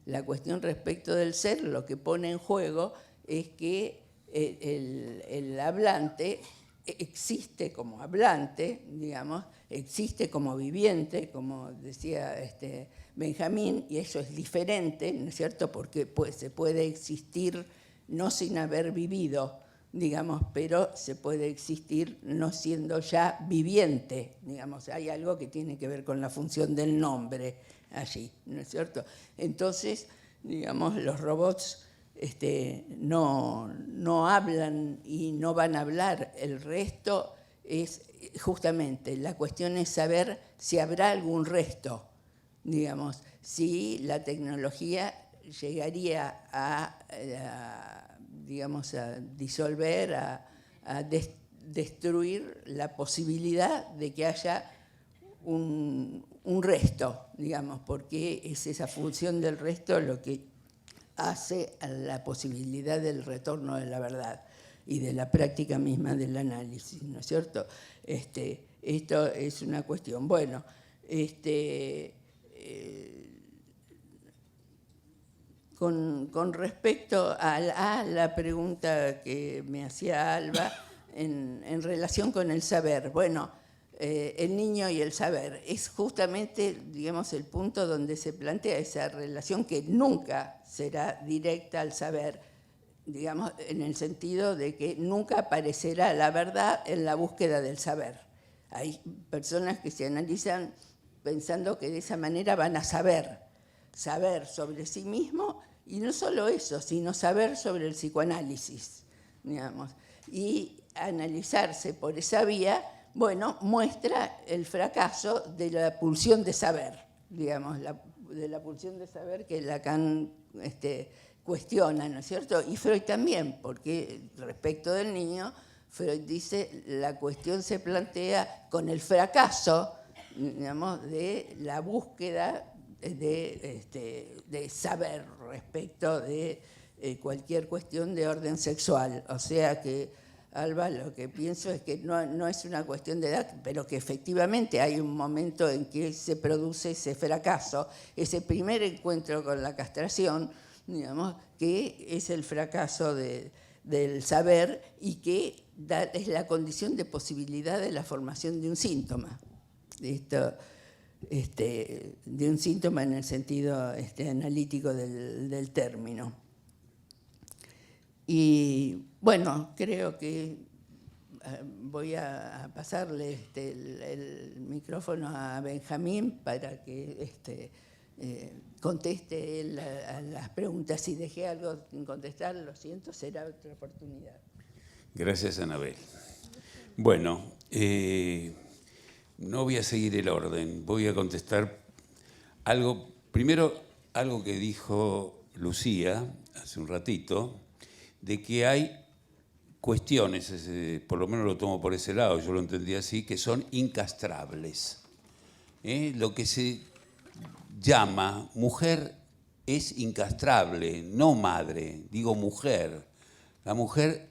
La cuestión respecto del ser lo que pone en juego es que el hablante existe como hablante, digamos, existe como viviente, como decía Benjamín, y eso es diferente, ¿no es cierto?, porque se puede existir no sin haber vivido, digamos, pero se puede existir no siendo ya viviente, digamos, hay algo que tiene que ver con la función del nombre allí, ¿no es cierto? Entonces, digamos, los robots no hablan y no van a hablar, el resto es justamente, la cuestión es saber si habrá algún resto, digamos, si la tecnología llegaría digamos, a disolver, a destruir la posibilidad de que haya un resto, digamos, porque es esa función del resto lo que hace a la posibilidad del retorno de la verdad y de la práctica misma del análisis, ¿no es cierto? Esto es una cuestión. Bueno, con respecto a la pregunta que me hacía Alba en relación con el saber, bueno, el niño y el saber es justamente, digamos, el punto donde se plantea esa relación que nunca será directa al saber, digamos, en el sentido de que nunca aparecerá la verdad en la búsqueda del saber. Hay personas que se analizan pensando que de esa manera van a saber sobre sí mismo, y no solo eso, sino saber sobre el psicoanálisis, digamos. Y analizarse por esa vía, bueno, muestra el fracaso de la pulsión de saber, digamos, de la pulsión de saber que Lacan cuestiona, ¿no es cierto? Y Freud también, porque respecto del niño, Freud dice, la cuestión se plantea con el fracaso, digamos, de la búsqueda de saber respecto de cualquier cuestión de orden sexual. O sea que, Alba, lo que pienso es que no es una cuestión de edad, pero que efectivamente hay un momento en que se produce ese fracaso, ese primer encuentro con la castración, digamos, que es el fracaso del saber y que es la condición de posibilidad de la formación de un síntoma. De un síntoma en el sentido analítico del término. Y bueno, creo que voy a pasarle el micrófono a Benjamín para que conteste él a las preguntas. Si dejé algo sin contestar, lo siento, será otra oportunidad. Gracias, Anabel. Bueno, no voy a seguir el orden, voy a contestar primero algo que dijo Lucía hace un ratito, de que hay cuestiones, por lo menos lo tomo por ese lado, yo lo entendí así, que son incastrables. Lo que se llama mujer es incastrable, no madre, digo mujer. La mujer,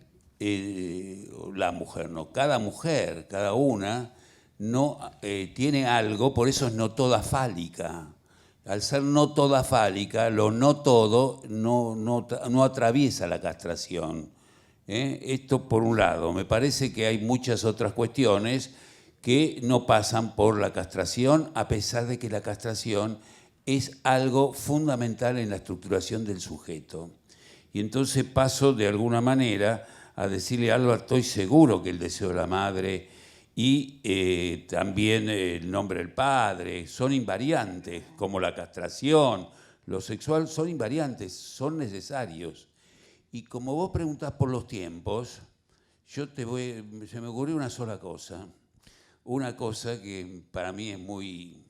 cada mujer, cada una, no tiene algo, por eso es no toda fálica. Al ser no toda fálica, lo no todo no atraviesa la castración. Esto por un lado. Me parece que hay muchas otras cuestiones que no pasan por la castración, a pesar de que la castración es algo fundamental en la estructuración del sujeto. Y entonces paso de alguna manera a decirle a Alba, estoy seguro que el deseo de la madre y también el nombre del padre son invariantes, como la castración, lo sexual son invariantes, son necesarios. Y como vos preguntás por los tiempos, se me ocurrió una sola cosa. Una cosa que para mí es muy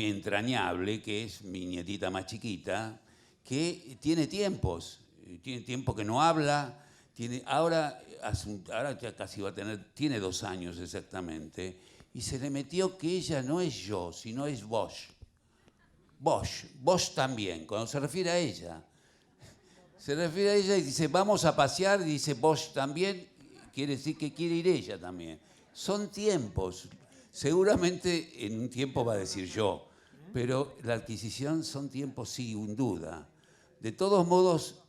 entrañable, que es mi nietita más chiquita, que tiene tiempos que no habla, ahora ya casi va a tener, tiene 2 años exactamente, y se le metió que ella no es yo, sino es vos. Vos también, cuando se refiere a ella. Se refiere a ella y dice, vamos a pasear, y dice vos también, quiere decir que quiere ir ella también. Son tiempos. Seguramente en un tiempo va a decir yo, pero la adquisición son tiempos, sí, sin duda. De todos modos,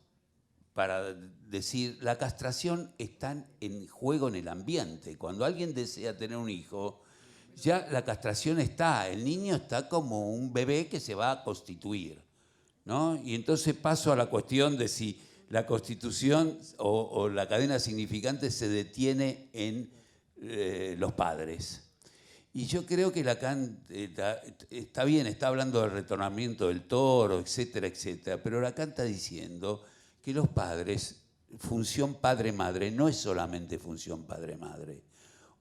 para decir, la castración está en juego en el ambiente. Cuando alguien desea tener un hijo, ya la castración está. El niño está como un bebé que se va a constituir, ¿no? Y entonces paso a la cuestión de si la constitución o la cadena significante se detiene en los padres. Y yo creo que Lacan está bien, está hablando del retornamiento del toro, etcétera, etcétera, pero Lacan está diciendo que los padres, función padre-madre, no es solamente función padre-madre.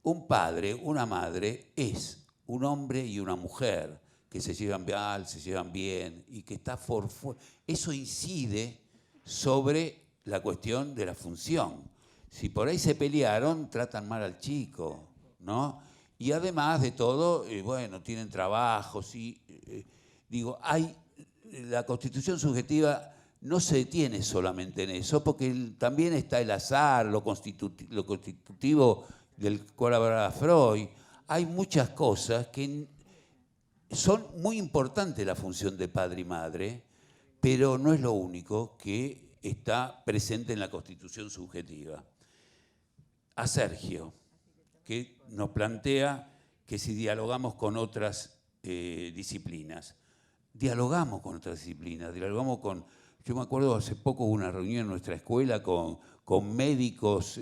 Un padre, una madre, es un hombre y una mujer que se llevan bien y que está eso incide sobre la cuestión de la función. Si por ahí se pelearon, tratan mal al chico, ¿no? Y además de todo, bueno, tienen trabajos y, la constitución subjetiva no se detiene solamente en eso, porque también está el azar, lo constitutivo del cual hablaba Freud. Hay muchas cosas que son muy importantes, la función de padre y madre, pero no es lo único que está presente en la constitución subjetiva. A Sergio, que nos plantea que si dialogamos con otras disciplinas. Dialogamos con otras disciplinas, yo me acuerdo hace poco hubo una reunión en nuestra escuela con médicos,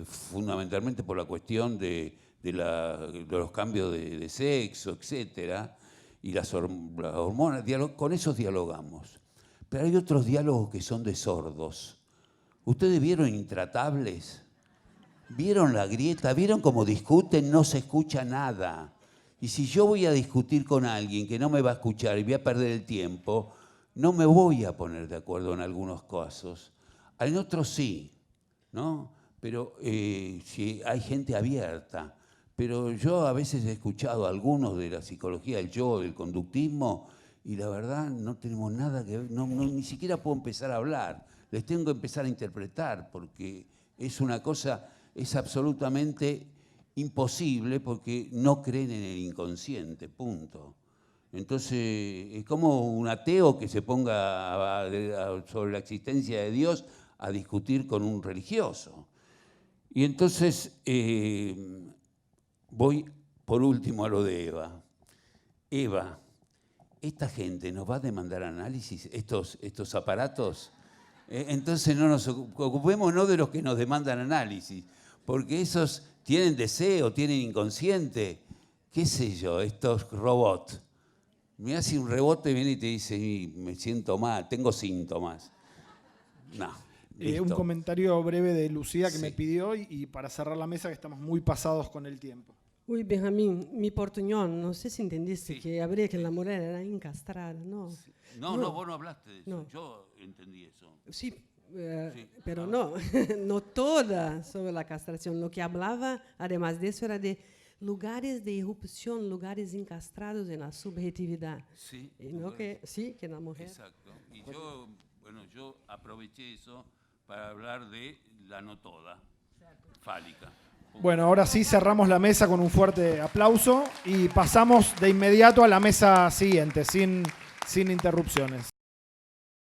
fundamentalmente por la cuestión de los cambios de sexo, etcétera, y las hormonas, con esos dialogamos. Pero hay otros diálogos que son de sordos. ¿Ustedes vieron Intratables? ¿Vieron la grieta? ¿Vieron cómo discuten? No se escucha nada. Y si yo voy a discutir con alguien que no me va a escuchar y voy a perder el tiempo, no me voy a poner de acuerdo en algunos casos. En otros sí, ¿no? Pero si hay gente abierta. Pero yo a veces he escuchado a algunos de la psicología del yo, del conductismo, y la verdad no tenemos nada que ver, ni siquiera puedo empezar a hablar. Les tengo que empezar a interpretar, porque es una cosa, es absolutamente imposible, porque no creen en el inconsciente, punto. Entonces, es como un ateo que se ponga sobre la existencia de Dios a discutir con un religioso. Y entonces, voy por último a lo de Eva. Eva, esta gente nos va a demandar análisis, estos aparatos. Entonces no nos ocupemos no de los que nos demandan análisis, porque esos tienen deseo, tienen inconsciente, qué sé yo, estos robots. Mirá si un rebote viene y te dice, me siento mal, tengo síntomas. No. Un comentario breve de Lucía que me pidió y para cerrar la mesa, que estamos muy pasados con el tiempo. Uy, Benjamín, mi portuñol, no sé si entendiste que habría que la mujer era encastrada, ¿no? Sí. No, vos no hablaste de eso, no. Yo entendí eso. Sí, pero no, no toda sobre la castración. Lo que hablaba, además de eso, era de lugares de irrupción, lugares encastrados en la subjetividad. Sí. ¿No? Que la mujer... Exacto. Y yo aproveché eso para hablar de la no toda, fálica. Bueno, ahora sí cerramos la mesa con un fuerte aplauso y pasamos de inmediato a la mesa siguiente, sin interrupciones.